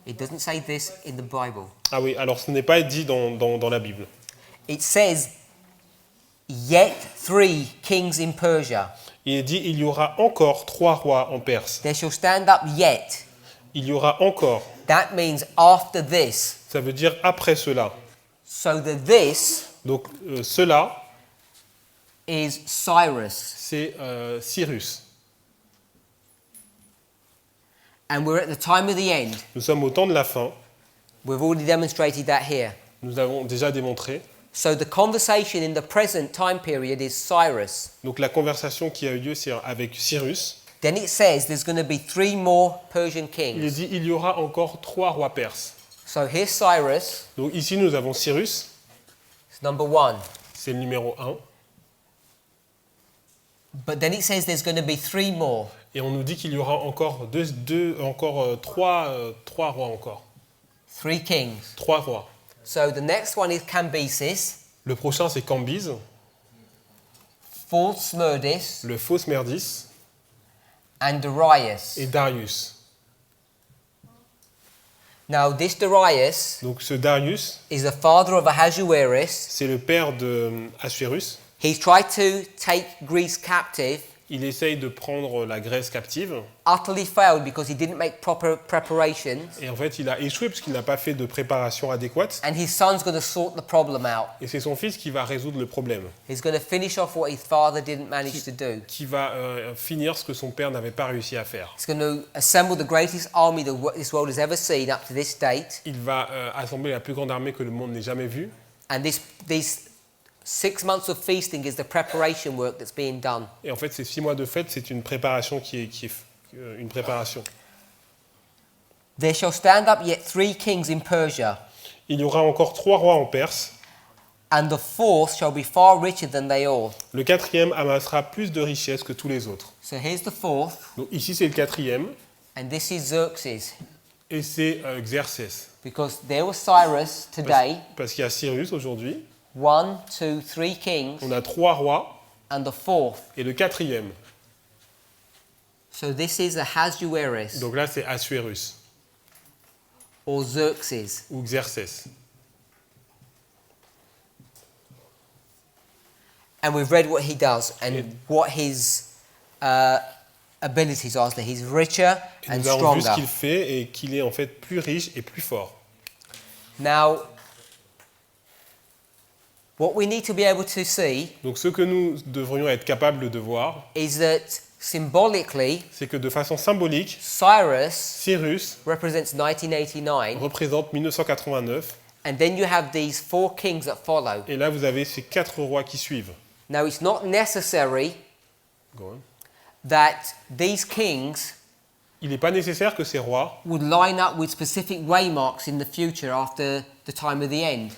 A: It doesn't say this in the Bible.
B: Ah oui, alors ce n'est pas dit dans la Bible.
A: It says, yet 3 kings in Persia.
B: Il est dit, il y aura encore 3 rois en Perse.
A: There shall stand up yet.
B: Il y aura encore.
A: That means after this.
B: Ça veut dire après cela.
A: So the this
B: Donc cela,
A: is Cyrus.
B: c'est Cyrus.
A: And we're at the time of the end.
B: Nous sommes au temps de la fin.
A: We've already demonstrated that here.
B: Nous avons déjà démontré.
A: So the conversation in the present time period is Cyrus.
B: Donc la conversation qui a eu lieu, c'est avec Cyrus.
A: Then it says there's going to be 3 more Persian
B: Il est
A: kings.
B: dit, il y aura encore 3 rois perses.
A: So here's Cyrus,
B: Donc ici, nous avons Cyrus.
A: It's number 1.
B: C'est le numéro 1.
A: But then it says there's going to be 3 more.
B: Et on nous dit qu'il y aura encore trois rois encore.
A: 3 kings.
B: 3 rois.
A: So the next one is Cambyses,
B: Le prochain, c'est Cambyse,
A: fourth Smerdis,
B: le faux Smerdis
A: and Darius.
B: et Darius.
A: Now this Darius
B: Donc ce Darius,
A: is the father of Ahasuerus.
B: c'est le père de Assuérus.
A: He's tried to take Greece captive,
B: Il essaye de prendre la Grèce captive.
A: utterly failed because he didn't make proper preparations,
B: Et en fait, il a échoué parce qu'il n'a pas fait de préparation adéquate.
A: and his son's going to sort the problem out.
B: Et c'est son fils qui va résoudre le problème,
A: He's going to finish off what his father didn't manage to do.
B: qui va finir ce que son père n'avait pas réussi à faire.
A: He's going to assemble the greatest army this world has ever seen up to this date,
B: Il va assembler la plus grande armée que le monde n'ait jamais vue.
A: and these 6 months of feasting is the preparation work that's being done.
B: Et en fait, ces 6 mois de fête, c'est une préparation qui est une préparation.
A: There shall stand up yet 3 kings in Persia,
B: Il y aura encore 3 rois en Perse.
A: and the fourth shall be far richer than they all.
B: Le 4e amassera plus de richesses que tous les autres.
A: So here's the fourth,
B: Donc ici, c'est le 4e.
A: and this is Xerxes,
B: Et c'est Xerxès.
A: because there was Cyrus today,
B: Parce qu'il y a Cyrus aujourd'hui.
A: 1, 2, 3 kings,
B: On a 3 rois.
A: and the fourth.
B: Et le 4e.
A: So this is Ahasuerus,
B: Donc là, c'est Assuérus.
A: or Xerxes.
B: Ou Xerxès.
A: And we've read what he does and what his abilities are. So he's richer
B: Et
A: and
B: nous avons vu ce
A: stronger.
B: qu'il fait et qu'il est en fait plus riche et plus fort.
A: Now, what we need to be able to see
B: Donc ce que nous devrions être capables de voir,
A: is that symbolically,
B: c'est que de façon symbolique,
A: Cyrus
B: Cyrus
A: represents 1989,
B: représente 1989.
A: and then you have these 4 kings that follow.
B: Et là, vous avez ces 4 rois qui suivent.
A: Now, it's not necessary
B: Go on.
A: that these kings
B: Il n'est pas nécessaire que ces rois
A: would line up with specific waymarks in the future after the time of the end.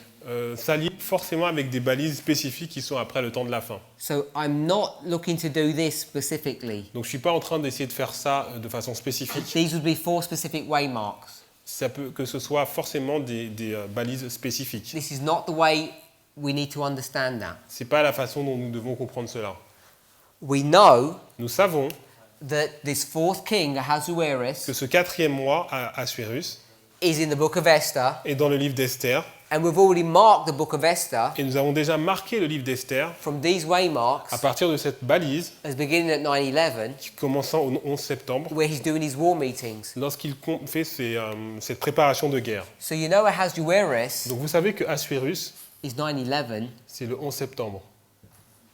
B: s'allient forcément avec des balises spécifiques qui sont après le temps de la fin.
A: So I'm not looking to do this specifically.
B: Donc je ne suis pas en train d'essayer de faire ça de façon spécifique.
A: These would be 4 specific waymarks.
B: Ça peut que ce soit forcément des balises spécifiques.
A: This is not the way we need to understand that.
B: Ce n'est pas la façon dont nous devons comprendre cela.
A: We know
B: Nous savons
A: that this 4th king,
B: que
A: Ahasuerus,
B: ce 4e roi, Assuérus,
A: is in the book of Esther,
B: est dans le livre d'Esther.
A: and we've already marked the book of Esther
B: Et nous avons déjà marqué le livre d'Esther
A: from these waymarks
B: à partir de cette balise
A: as beginning at 9/11,
B: qui commençant au 11 septembre,
A: where he's doing his war meetings.
B: lorsqu'il fait cette préparation de guerre.
A: So you know Ahasuerus
B: Donc vous savez que Assuérus,
A: is 9/11
B: c'est le 11 septembre,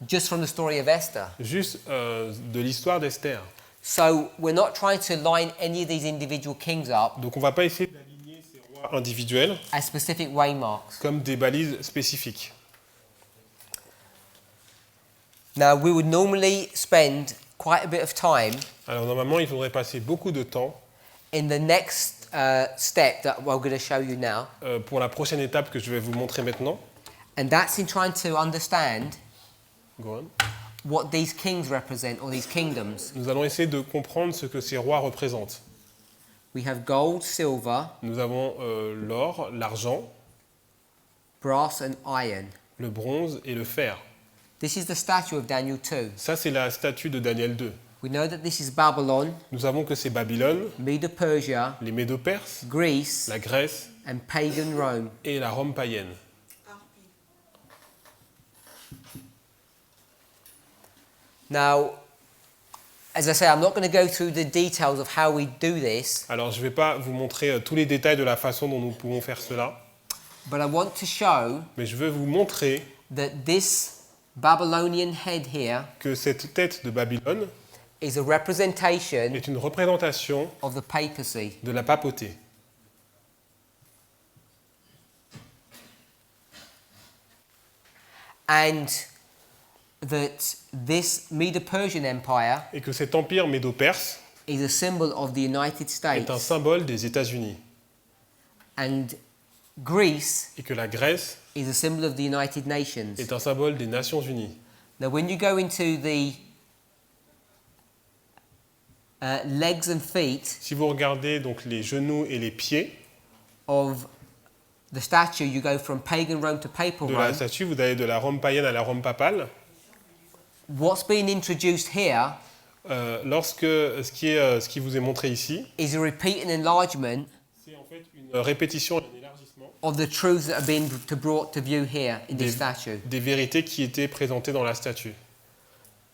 A: just from the story of Esther.
B: juste de l'histoire d'Esther.
A: So we're not trying to line any of these individual kings up
B: Donc on ne va pas essayer d'aligner ces rois individuels
A: as specific waymarks.
B: comme des balises spécifiques.
A: Now we would normally spend quite a bit of time
B: Alors normalement, il faudrait passer beaucoup de temps
A: in the next step that we're going to show you now,
B: pour la prochaine étape que je vais vous montrer maintenant.
A: and that's in trying to understand
B: Go on.
A: what these kings represent, or these kingdoms.
B: Nous allons essayer de comprendre ce que ces rois représentent.
A: We have gold, silver,
B: Nous avons l'or, l'argent,
A: brass, and iron.
B: le bronze et le fer.
A: This is the statue of Daniel 2.
B: Ça, c'est la statue de Daniel 2.
A: We know that this is Babylon,
B: Nous savons que c'est Babylone,
A: Medo-Persia,
B: les Médo-Perses,
A: Greece,
B: la Grèce
A: and pagan Rome.
B: et la Rome païenne.
A: Now, as I say, I'm not going to go through the details of how we do this,
B: Alors, je ne vais pas vous montrer tous les détails de la façon dont nous pouvons faire cela,
A: but I want to show
B: mais je veux vous montrer
A: that this Babylonian head here
B: que cette tête de Babylone
A: is a representation
B: est une représentation
A: of the papacy.
B: de la papauté.
A: And that this Medo-Persian Empire
B: Et que cet empire médo-perse
A: is a symbol of the United
B: est un
A: States.
B: symbole des États-Unis.
A: And Greece
B: Et que la Grèce
A: is a symbol of the United Nations.
B: est un symbole des Nations Unies.
A: Now, when you go into the legs and feet
B: Si vous regardez donc les genoux et les pieds
A: of the statue, you go from pagan Rome to papal
B: de la
A: Rome.
B: statue, vous allez de la Rome païenne à la Rome papale.
A: What's being introduced here
B: Lorsque ce qui vous est montré ici,
A: is a repeat and enlargement
B: c'est en fait une répétition, un élargissement
A: of the truths that are being brought to view here in this
B: des,
A: statue.
B: des vérités qui étaient présentées dans la statue.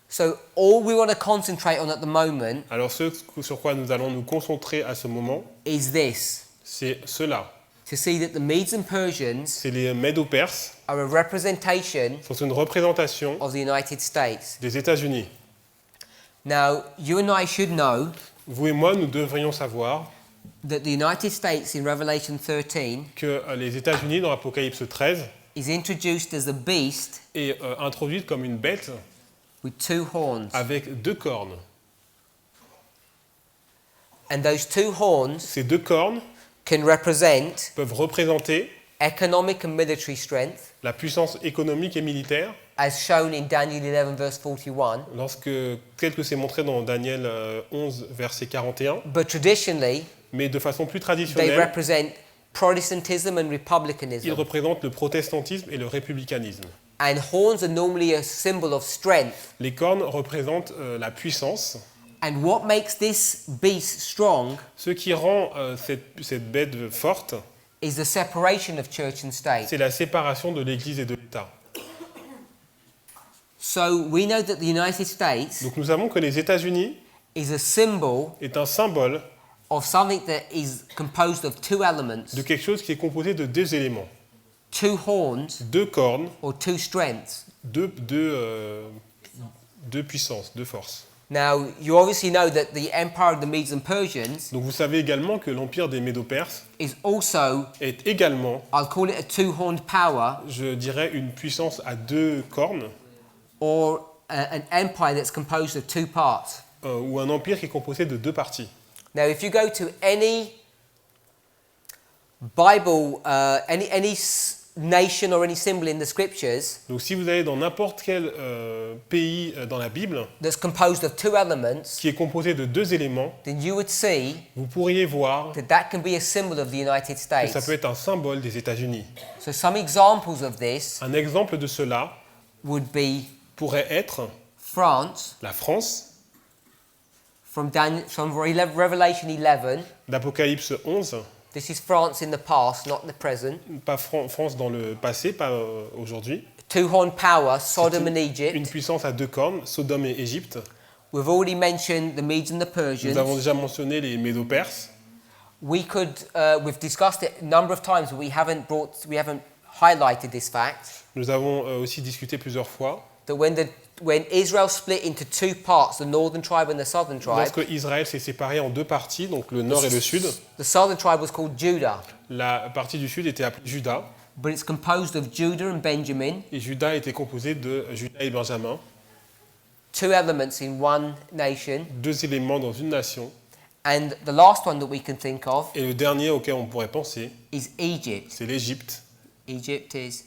A: So all we want to concentrate on at the moment
B: Alors ce sur quoi nous allons nous concentrer à ce moment,
A: is this,
B: c'est cela.
A: to see that the Medes and Persians
B: C'est les Médo-Perses,
A: are a representation
B: sont une représentation
A: of the United States.
B: des États-Unis.
A: Now, you and I should know
B: Vous et moi, nous devrions savoir
A: that the United States in Revelation 13
B: que les États-Unis, dans l'Apocalypse 13,
A: is introduced as a beast
B: est introduite comme une bête
A: with two horns.
B: avec 2 cornes.
A: And those two horns
B: Ces 2 cornes
A: can represent
B: peuvent représenter
A: economic and military strength,
B: la puissance économique et militaire,
A: as shown in Daniel 11, verse 41.
B: tel que c'est montré dans Daniel 11, verset 41,
A: But traditionally,
B: mais de façon plus
A: they
B: traditionnelle,
A: represent Protestantism and
B: il
A: republicanism.
B: représente le protestantisme et le républicanisme.
A: And horns are normally a symbol of strength.
B: Les cornes représentent la puissance.
A: And what makes this beast strong
B: Ce qui rend cette bête forte,
A: is the separation of church and state.
B: c'est la séparation de l'Église et de l'État.
A: So we know that the United States
B: Donc nous savons que les États-Unis
A: is a symbol
B: est un symbole
A: of something that is composed of two elements,
B: de quelque chose qui est composé de 2 éléments,
A: two horns
B: 2 cornes,
A: or two strengths.
B: 2 puissances, 2 forces.
A: Now, you obviously know that the empire of the Medes and Persians
B: Donc vous savez également que l'empire des Médo-Perses
A: is also,
B: est également,
A: I'll call it a two-horned power,
B: je dirais, une puissance à 2 cornes,
A: or an empire that's composed of two parts.
B: ou un empire qui est composé de 2 parties.
A: Now, if you go to any Bible, any nation or any symbol in the scriptures
B: Donc si vous allez dans n'importe quel pays dans la Bible,
A: that's composed of two elements,
B: qui est composé de 2 éléments,
A: then you would see
B: vous pourriez voir
A: that can be a symbol of the United
B: que
A: States.
B: ça peut être un symbole des États-Unis.
A: So some examples of this
B: Un exemple de cela
A: would be
B: pourrait être
A: France,
B: la France,
A: from Revelation 11.
B: d'Apocalypse 11,
A: This is France in the past, not the present.
B: pas France dans le passé, pas aujourd'hui.
A: Two-horned power, Sodom and Egypt.
B: Une puissance à 2 cornes, Sodome et Égypte.
A: We've already mentioned the Medes and the
B: Nous avons
A: Persians.
B: déjà mentionné les Médo-Perses.
A: We've discussed it a number of times, but we haven't highlighted this fact
B: Nous avons aussi discuté plusieurs fois.
A: that when Israel split into two parts, the northern tribe and the southern tribe,
B: Lorsque Israël s'est séparé en 2 parties, donc le nord et le sud,
A: the southern tribe was called Judah,
B: la partie du sud était appelée Juda,
A: but it's composed of Judah and Benjamin,
B: et Juda était composé de Juda et Benjamin,
A: two elements in one nation.
B: 2 éléments dans une nation.
A: And the last one that we can think of
B: Et le dernier auquel on pourrait penser,
A: is Egypt.
B: c'est l'Égypte.
A: Egypt is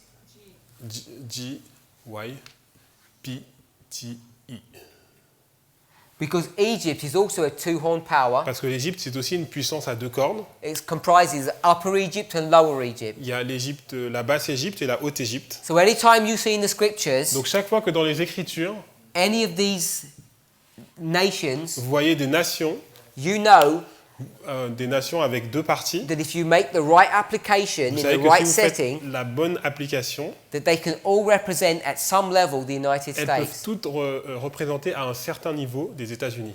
B: G-Y-P-T-I.
A: because Egypt is also a two-horned power.
B: Parce que l'Égypte, c'est aussi une puissance à 2 cornes.
A: It comprises Upper Egypt and Lower Egypt.
B: Il y a l'Égypte, la basse Égypte et la haute Égypte.
A: So anytime you see in the scriptures
B: Donc chaque fois que dans les Écritures,
A: any of these nations,
B: vous voyez des nations avec 2 parties,
A: that if you make the right application
B: vous
A: in
B: savez
A: the
B: que
A: right
B: si vous faites
A: setting,
B: la bonne application,
A: that they can all represent at some level the United
B: elles peuvent
A: States.
B: toutes représenter à un certain niveau des États-Unis.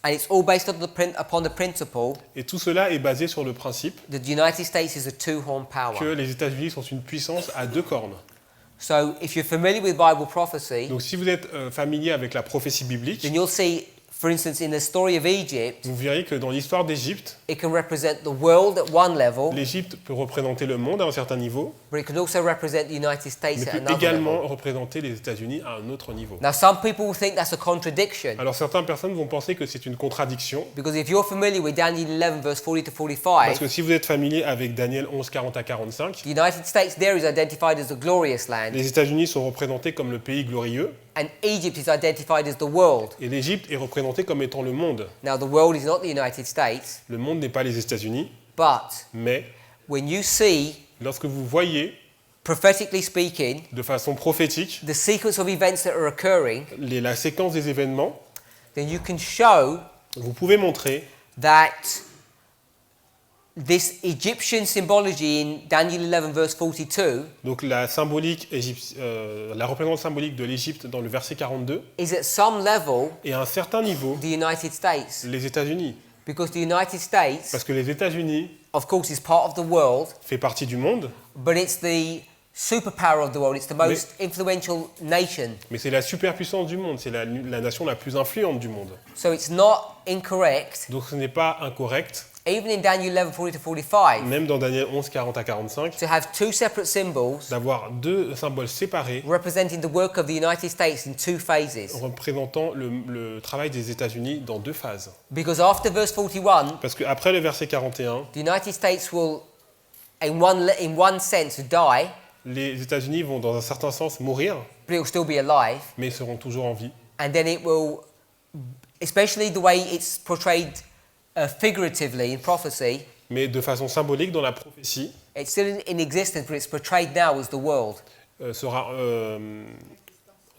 A: And it's all based upon the principle
B: Et tout cela est basé sur le principe
A: that the United States is a two-horned power.
B: que les États-Unis sont une puissance à 2 cornes.
A: So if you're familiar with Bible prophecy,
B: Donc si vous êtes familier avec la prophétie biblique,
A: then you'll see 1 For instance, in the story of Egypt,
B: vous verriez que dans l'histoire d'Égypte,
A: it can represent the world at one level,
B: l'Égypte peut représenter le monde à un certain niveau,
A: but it can also represent the United States
B: mais
A: at
B: peut
A: another
B: également
A: level.
B: représenter les États-Unis à un autre niveau.
A: Now, some people will think that's a contradiction,
B: Alors certaines personnes vont penser que c'est une contradiction,
A: because if you're familiar with Daniel 11, verse 40 to
B: parce
A: 45,
B: que si vous êtes familier avec Daniel 11, 40 à 45,
A: the United States there is identified as the glorious land,
B: les États-Unis sont représentés comme le pays glorieux,
A: and Egypt is identified as the world.
B: et l'Égypte est représentée comme étant le monde.
A: Now, the world is not the United States,
B: Le monde n'est pas les États-Unis,
A: but
B: mais
A: when you see,
B: lorsque vous voyez,
A: prophetically speaking,
B: de façon prophétique,
A: the sequence of events that are occurring,
B: la séquence des événements,
A: then you can show
B: vous pouvez montrer
A: that this Egyptian symbology in Daniel 11, verse 42,
B: donc la représentation symbolique de l'Égypte dans le verset 42,
A: is at some level
B: et à un certain niveau,
A: the United States.
B: les États-Unis.
A: Because the United States,
B: Parce que les États-Unis
A: of course, is part of the world,
B: fait partie du monde,
A: but it's the superpower of the world. It's the most influential nation.
B: mais c'est la superpuissance du monde, c'est la nation la plus influente du monde.
A: So it's not incorrect,
B: Donc ce n'est pas incorrect,
A: even in Daniel 11, 40 to 45,
B: même dans Daniel 11, 40 à 45,
A: to have two separate symbols
B: d'avoir deux symboles séparés
A: representing the work of the United States in two phases.
B: représentant le travail des États-Unis dans deux phases.
A: Because after verse 41,
B: Parce qu'après le verset 41,
A: the United States will, in one sense, die,
B: les États-Unis vont dans un certain sens mourir,
A: but it will still be alive.
B: mais seront toujours en vie.
A: And then it will, especially the way it's portrayed figuratively in prophecy,
B: Mais de façon symbolique, dans la prophétie,
A: it's still in existence, but it's portrayed now as the world.
B: sera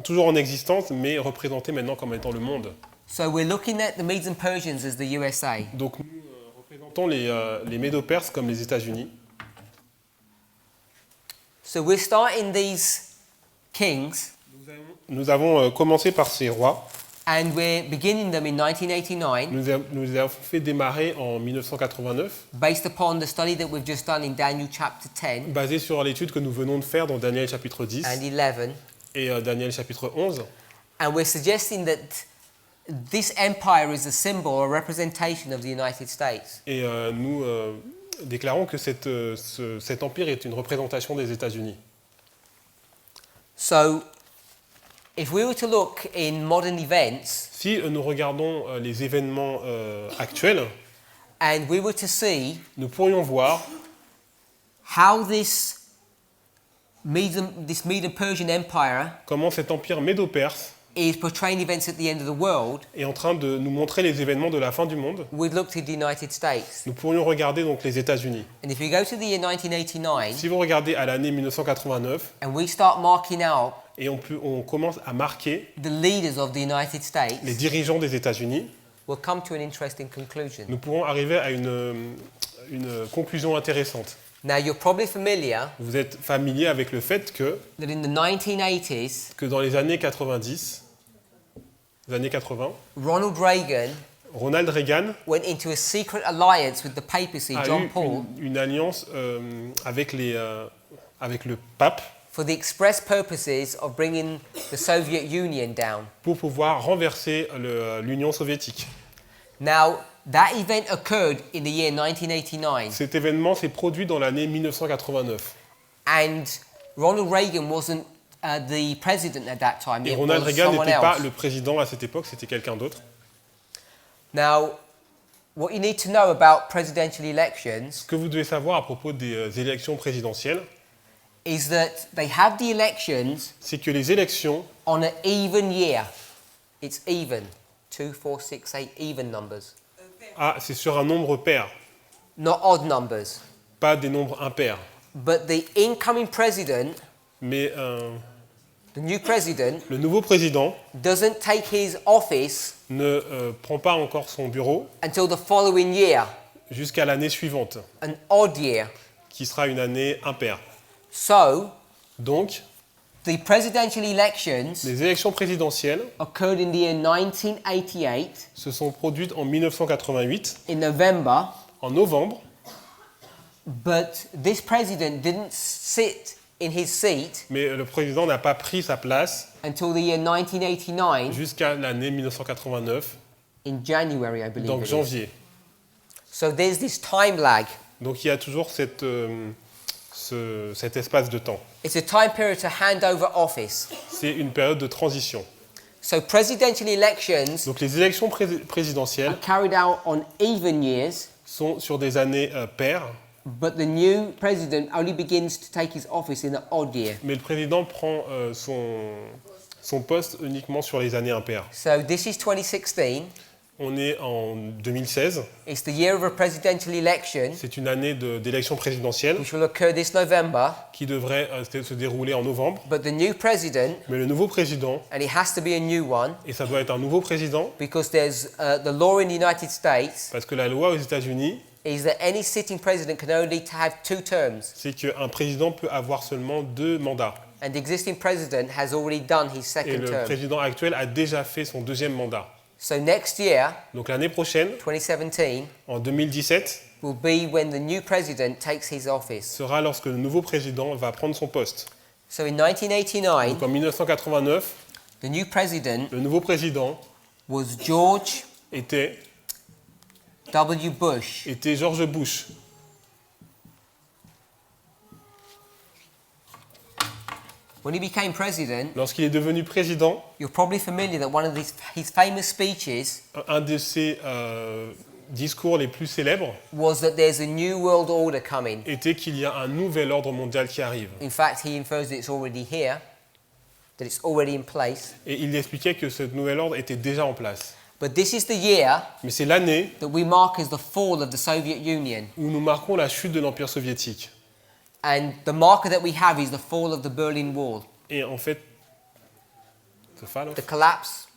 B: toujours en existence, mais représenté maintenant comme étant le monde.
A: So we're looking at the Medes and Persians as the USA.
B: Donc nous représentons les Médo-Perses comme les États-Unis.
A: So we're starting these kings,
B: Nous avons commencé par ces rois.
A: and we're beginning them in 1989,
B: Nous les avons fait démarrer en 1989,
A: based upon the study that we've just done in Daniel chapter 10
B: basé sur l'étude que nous venons de faire dans Daniel chapitre 10
A: and 11.
B: et Daniel chapitre 11.
A: And we're suggesting that this empire is a symbol or representation of the United States.
B: Et nous déclarons que cet empire est une représentation des États-Unis.
A: So, if we were to look in modern events
B: Si nous regardons les événements actuels,
A: and we were to see
B: nous pourrions voir
A: how this Medo Persian empire
B: comment cet empire médo-perse
A: is portraying events at the end of the world,
B: est en train de nous montrer les événements de la fin du monde.
A: we'd look to the United States.
B: Nous pourrions regarder donc les États-Unis.
A: And if we go to the year 1989
B: Si vous regardez à l'année 1989
A: and we start marking out
B: et on commence à marquer
A: the leaders of the United States,
B: les dirigeants des États-Unis,
A: we'll come to an interesting conclusion.
B: nous pourrons arriver à une conclusion intéressante.
A: Now, you're probably familiar
B: Vous êtes familier avec le fait que
A: that in the 1980s,
B: dans les années 90,
A: Ronald Reagan
B: Ronald Reagan
A: went into a secret alliance with the papacy,
B: a
A: John
B: eu
A: Paul,
B: une alliance avec le pape
A: for the express purposes of bringing the Soviet Union down.
B: pour pouvoir renverser l'Union soviétique.
A: Now, that event occurred in the year 1989,
B: Cet événement s'est produit dans l'année 1989.
A: and Ronald Reagan wasn't the president at that time.
B: Et
A: It
B: Ronald
A: was
B: Reagan
A: someone
B: n'était pas
A: else.
B: le président à cette époque, c'était quelqu'un d'autre.
A: Now, what you need to know about presidential elections
B: Ce que vous devez savoir à propos des élections présidentielles,
A: is that they have the elections
B: c'est que les élections
A: on an even year. It's even. 2, 4, 6, 8, even numbers.
B: c'est sur un nombre pair,
A: Not odd numbers.
B: pas des nombres impairs.
A: But the incoming president,
B: Mais
A: the new president,
B: le nouveau président
A: doesn't take his office
B: ne prend pas encore son bureau
A: until the following year,
B: jusqu'à l'année suivante,
A: an odd year.
B: qui sera une année impaire.
A: So,
B: Donc,
A: the presidential elections
B: les élections présidentielles
A: occurred in the year 1988
B: se sont produites en 1988,
A: in November,
B: en novembre,
A: but this president didn't sit in his seat
B: mais le président n'a pas pris sa place
A: until the year 1989
B: jusqu'à l'année 1989
A: in January, I believe.
B: donc
A: it is.
B: janvier.
A: So there's this time lag.
B: Donc il y a toujours cet espace de temps.
A: It's a time period to hand over office.
B: C'est une période de transition.
A: So presidential elections
B: Donc les élections
A: are
B: présidentielles
A: carried out on even years,
B: sont sur des années paires,
A: but the new president only begins to take his office in an odd year.
B: mais le président prend son poste uniquement sur les années impaires.
A: So this is 2016.
B: On est en 2016,
A: It's the year of a presidential election,
B: c'est une année d'élection présidentielle
A: which will occur this November.
B: qui devrait se dérouler en novembre.
A: But the new president,
B: Mais le nouveau président,
A: and it has to be a new one,
B: et ça doit être un nouveau président,
A: because there's the law in the United States
B: parce que la loi aux États-Unis,
A: is that any sitting president can only have 2 terms,
B: c'est qu'un président peut avoir seulement 2 mandats.
A: and the existing president has already done his
B: Et
A: second
B: le
A: term.
B: président actuel a déjà fait son 2e mandat.
A: So next year,
B: Donc l'année prochaine,
A: 2017,
B: en 2017,
A: will be when the new president takes his office.
B: sera lorsque le nouveau président va prendre son poste.
A: So in 1989,
B: Donc en 1989,
A: the new president
B: le nouveau président
A: was George
B: était
A: W. Bush.
B: George Bush.
A: When he became president,
B: Lorsqu'il est devenu président,
A: you're probably familiar that one of his famous speeches
B: un de ses discours les plus célèbres
A: was that there's a new world order coming.
B: était qu'il y a un nouvel ordre mondial qui arrive.
A: In fact, he infers that it's already here, that it's already in place.
B: Et il expliquait que ce nouvel ordre était déjà en place.
A: But this is the year
B: Mais c'est l'année
A: that we mark as the fall of the Soviet Union.
B: où nous marquons la chute de l'Empire soviétique.
A: And the marker that we have is the fall of the Berlin Wall,
B: Et en fait, the fall of-
A: the collapse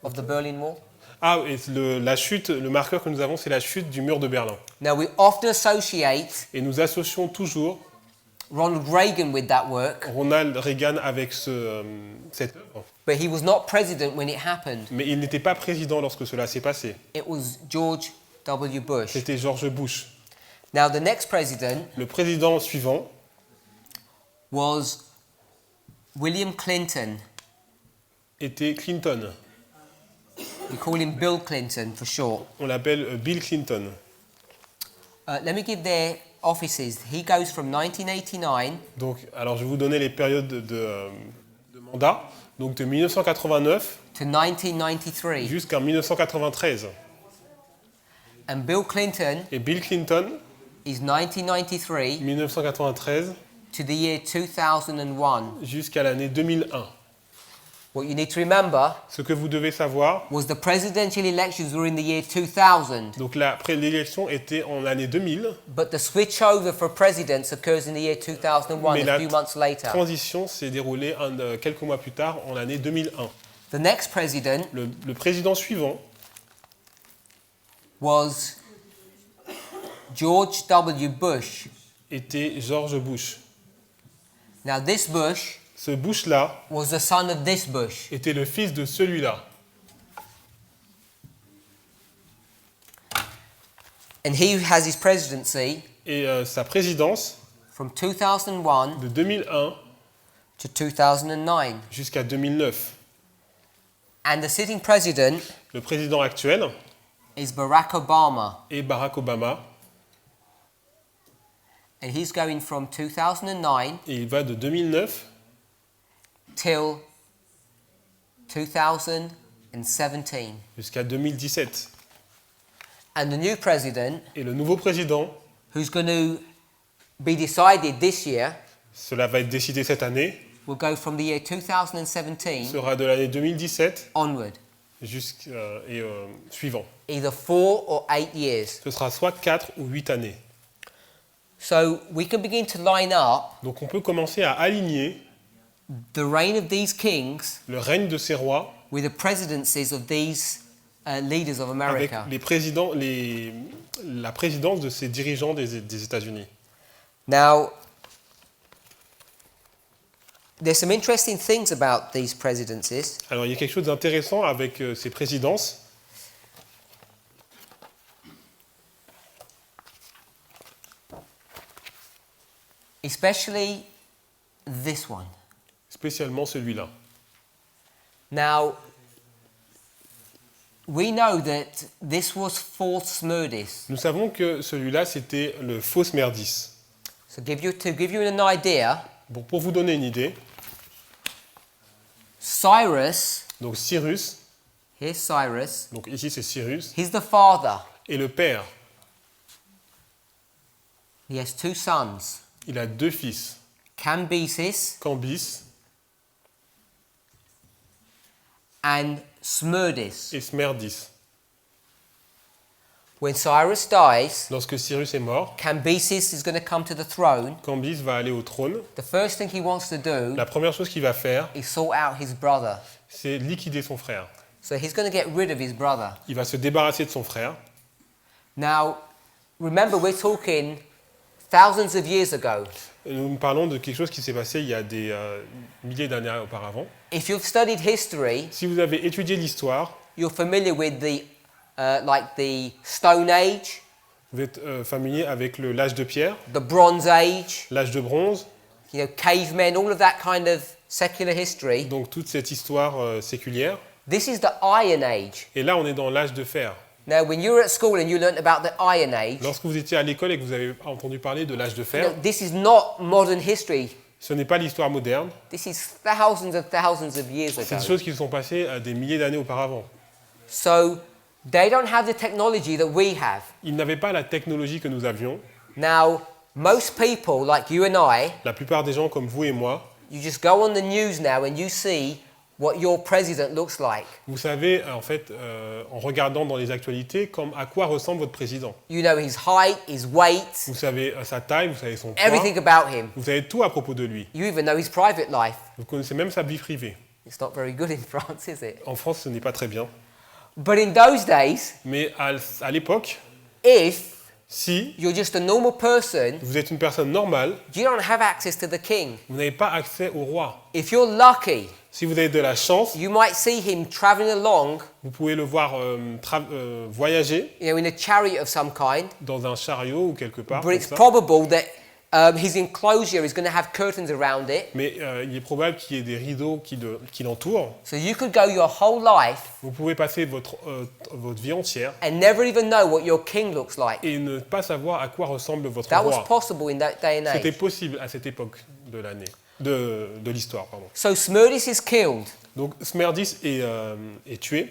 A: of the Berlin Wall.
B: Ah, et la chute, le marqueur que nous avons, c'est la chute du mur de Berlin.
A: Now, we often associate
B: Et nous associons toujours
A: Ronald Reagan with that work,
B: Ronald Reagan avec cette œuvre.
A: but he was not president when it happened.
B: Mais il n'était pas président lorsque cela s'est passé.
A: It was George W. Bush.
B: C'était George Bush.
A: Now, the next president
B: Le président suivant
A: was William Clinton.
B: était Clinton.
A: We call him Bill Clinton for short.
B: On l'appelle Bill Clinton.
A: Let me give their offices. He goes from 1989
B: Donc, alors je vais vous donner les périodes de mandat. Donc de 1989
A: to 1993.
B: jusqu'en 1993.
A: And Bill Clinton
B: Et Bill Clinton,
A: is 1993
B: 1993
A: to the year 2001.
B: jusqu'à l'année 2001.
A: What you need to remember
B: Ce que vous devez savoir,
A: was the presidential elections were in the year 2000,
B: donc l'élection était en l'année 2000,
A: but the switch over for presidents occurs in the year 2001,
B: mais
A: a
B: la
A: few months later.
B: transition s'est déroulée quelques mois plus tard, en l'année 2001.
A: The next president
B: Le président suivant
A: was George W. Bush.
B: était George Bush.
A: Now, this Bush
B: Ce Bush-là
A: was the son of this Bush.
B: était le fils de celui-là.
A: And he has his presidency
B: Et sa présidence,
A: from 2001
B: de 2001
A: to 2009.
B: jusqu'à 2009.
A: And the sitting president
B: Le président actuel
A: is Barack Obama.
B: est Barack Obama.
A: And he's going from 2009
B: Et il va de 2009
A: till 2017.
B: jusqu'à 2017.
A: And the new president,
B: Et le nouveau président,
A: who's going to be decided this year,
B: cela va être décidé cette année,
A: will go from the year 2017
B: sera de l'année 2017
A: onward,
B: jusqu'à suivant.
A: either 4 or 8 years.
B: Ce sera soit 4 ou 8 années.
A: So we can begin to line up
B: Donc on peut commencer à aligner
A: the reign of these kings
B: le règne de ces rois
A: with the presidencies of these leaders of
B: avec
A: America.
B: la présidence de ces dirigeants des États-Unis.
A: Now, there's some interesting things about these presidencies.
B: Alors il y a quelque chose d'intéressant avec ces présidences.
A: Especially this one.
B: Spécialement celui-là.
A: Now, we know that this was false Smerdis.
B: Nous savons que celui-là, c'était le faux Smerdis.
A: So to give you an idea,
B: Bon, pour vous donner une idée,
A: Cyrus,
B: donc Cyrus,
A: here's Cyrus,
B: donc ici c'est Cyrus,
A: he's the father.
B: et le père,
A: He has 2 sons,
B: il a 2 fils,
A: Cambyses
B: Cambis
A: and Smerdis.
B: et Smerdis.
A: When Cyrus dies,
B: Lorsque Cyrus est mort,
A: Cambyses is going to come to the throne.
B: Cambis va aller au trône.
A: The first thing he wants to do
B: La première chose qu'il va faire,
A: is sort out his brother.
B: c'est liquider son frère.
A: So he's going to get rid of his brother.
B: Il va se débarrasser de son frère.
A: Now, remember, we're talking thousands of years ago.
B: Nous parlons de quelque chose qui s'est passé il y a des milliers d'années auparavant.
A: If you've studied history,
B: Si vous avez étudié l'histoire,
A: you're familiar with the Stone Age,
B: vous êtes familier avec l'âge de pierre,
A: the Bronze Age,
B: l'âge de bronze,
A: cavemen, all of that kind of secular history.
B: donc toute cette histoire séculière.
A: This is the Iron Age.
B: Et là, on est dans l'âge de fer.
A: Now, when you were at school and you learnt about the Iron Age,
B: Lorsque vous étiez à l'école et que vous avez entendu parler de l'âge de fer,
A: this is not modern history.
B: ce n'est pas l'histoire moderne,
A: This is thousands of years
B: c'est des
A: ago.
B: choses qui se sont passées des milliers d'années auparavant.
A: So they don't have the technology that we have.
B: Ils n'avaient pas la technologie que nous avions.
A: Now, most people like you and I,
B: La plupart des gens comme vous et moi,
A: you just go on the news now and you see what your president looks like.
B: vous savez, en fait, en regardant dans les actualités, à quoi ressemble votre président.
A: You know his height, his weight,
B: Vous savez sa taille, vous savez son poids,
A: everything about him.
B: vous savez tout à propos de lui.
A: You even know his private life.
B: Vous connaissez même sa vie privée.
A: It's not very good in France, is it?
B: En France, ce n'est pas très bien.
A: But in those days,
B: Mais à l'époque,
A: if
B: si
A: you're just a normal person,
B: vous êtes une personne normale,
A: you don't have access to the king.
B: vous n'avez pas accès au roi.
A: If you're lucky,
B: Si vous avez de la chance,
A: you might see him traveling along,
B: vous pouvez le voir voyager
A: in a chariot of some kind,
B: dans un chariot ou quelque part.
A: but
B: Comme
A: it's
B: ça.
A: probable that his enclosure is going to have curtains around it.
B: Mais il est probable qu'il y ait des rideaux qui l'entourent.
A: So you could go your whole life
B: Vous pouvez passer votre vie entière
A: and never even know what your king looks like.
B: et ne pas savoir à quoi ressemble votre
A: That was
B: roi.
A: possible in that day and
B: C'était
A: age.
B: possible à cette époque de l'année, de l'histoire. Pardon.
A: So Smerdis is killed,
B: Donc Smerdis est tué,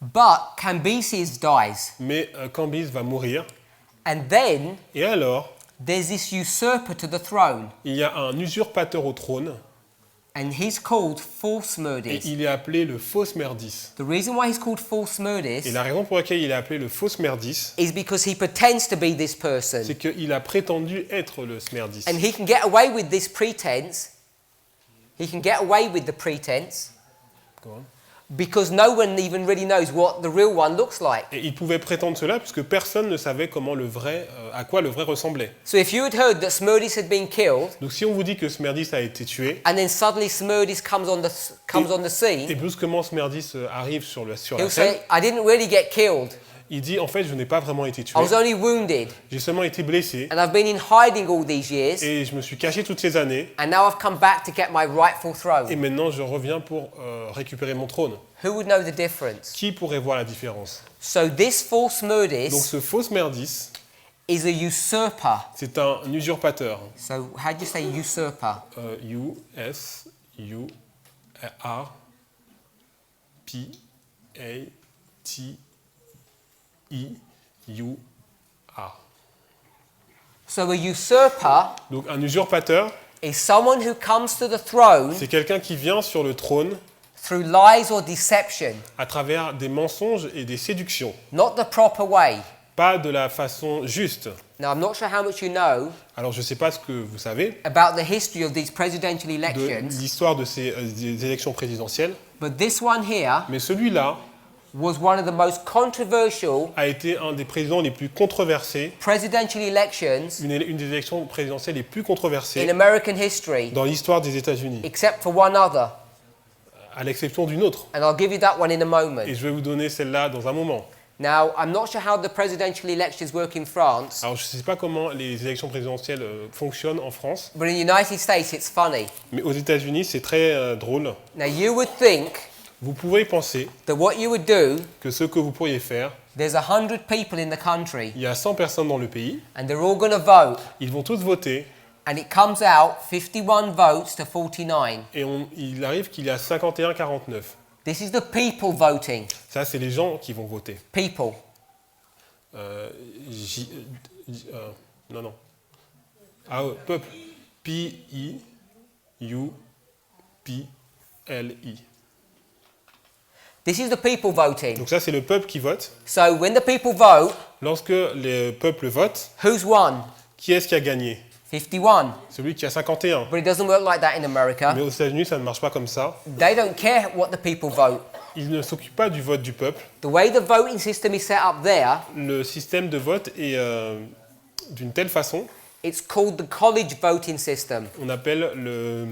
A: but Cambyses dies.
B: mais Cambis va mourir.
A: And then
B: Et alors,
A: there's this usurper to the throne,
B: il y a un usurpateur au trône
A: and he's called False
B: et
A: Smerdis.
B: il est appelé le faux Smerdis.
A: The reason why he's called False
B: Et
A: Smerdis
B: la raison pour laquelle il est appelé le faux Smerdis,
A: is because he pretends to be this person.
B: c'est qu'il a prétendu être le Smerdis.
A: And he can get away with this pretense. He can get away with the pretense
B: Go on.
A: because no one even really knows what the real one looks like.
B: Et il pouvait prétendre cela puisque personne ne savait à quoi le vrai ressemblait.
A: So if you had heard that Smerdis had been killed,
B: Donc si on vous dit que Smerdis a été tué,
A: and then suddenly Smerdis comes on the
B: et
A: scene,
B: brusquement Smerdis arrive sur la
A: he'll
B: scène,
A: say, I didn't really get killed.
B: il dit en fait je n'ai pas vraiment été tué,
A: I was only wounded,
B: j'ai seulement été blessé
A: and I've been in hiding all these years,
B: et je me suis caché toutes ces années
A: and now I've come back to get my rightful
B: et
A: throne.
B: maintenant je reviens pour récupérer mon trône.
A: Who would know the difference?
B: Qui pourrait voir la différence?
A: So this false
B: Donc
A: Smerdis
B: ce faux Smerdis,
A: is a usurper.
B: c'est un usurpateur.
A: So how do you say usurper?
B: U-S-U-R-P-A-T-I-U-R.
A: So a usurper
B: Donc un usurpateur,
A: is someone who comes to the throne
B: c'est quelqu'un qui vient sur le trône
A: through lies or deception,
B: à travers des mensonges et des séductions,
A: not the proper way.
B: pas de la façon juste.
A: Now, I'm not sure how much you know
B: Alors je ne sais pas ce que vous savez
A: about the history of these presidential
B: de
A: elections,
B: l'histoire de des élections présidentielles,
A: but this one here
B: mais celui-là
A: was one of the most controversial
B: a été un des présidents les plus controversés,
A: presidential elections
B: une des élections présidentielles les plus
A: in
B: controversées
A: American history,
B: dans l'histoire des États-Unis,
A: except for one other.
B: à l'exception d'une autre.
A: And I'll give you that one in a
B: Et
A: moment.
B: je vais vous donner celle-là dans un moment.
A: Now, I'm not sure how the presidential elections work in France,
B: Alors je ne sais pas comment les élections présidentielles fonctionnent en France,
A: but in the United States, it's funny.
B: mais aux États-Unis c'est très drôle.
A: Now, you would think
B: vous pouvez penser
A: that what you would do,
B: que ce que vous pourriez faire,
A: there's 100 people in the country
B: il y a 100 personnes dans le pays,
A: and they're all going to vote
B: ils vont tous voter
A: and it comes out 51 votes to 49.
B: et il arrive qu'il y a 51-49.
A: This is the people voting.
B: Ça, c'est les gens qui vont voter.
A: People.
B: Non, non. Ah, peuple. P-I-U-P-L-I.
A: This is the people voting.
B: Donc ça, c'est le peuple qui vote.
A: So when the people vote,
B: Lorsque le peuple vote,
A: who's won?
B: qui est-ce qui a gagné?
A: 51.
B: Celui qui a 51.
A: But it doesn't work like that in America.
B: Mais aux États-Unis, ça ne marche pas comme ça.
A: They don't care what the people vote.
B: Ils ne s'occupent pas du vote du peuple.
A: The way the voting system is set up there,
B: Le système de vote est d'une telle façon,
A: it's called the college voting system.
B: on appelle le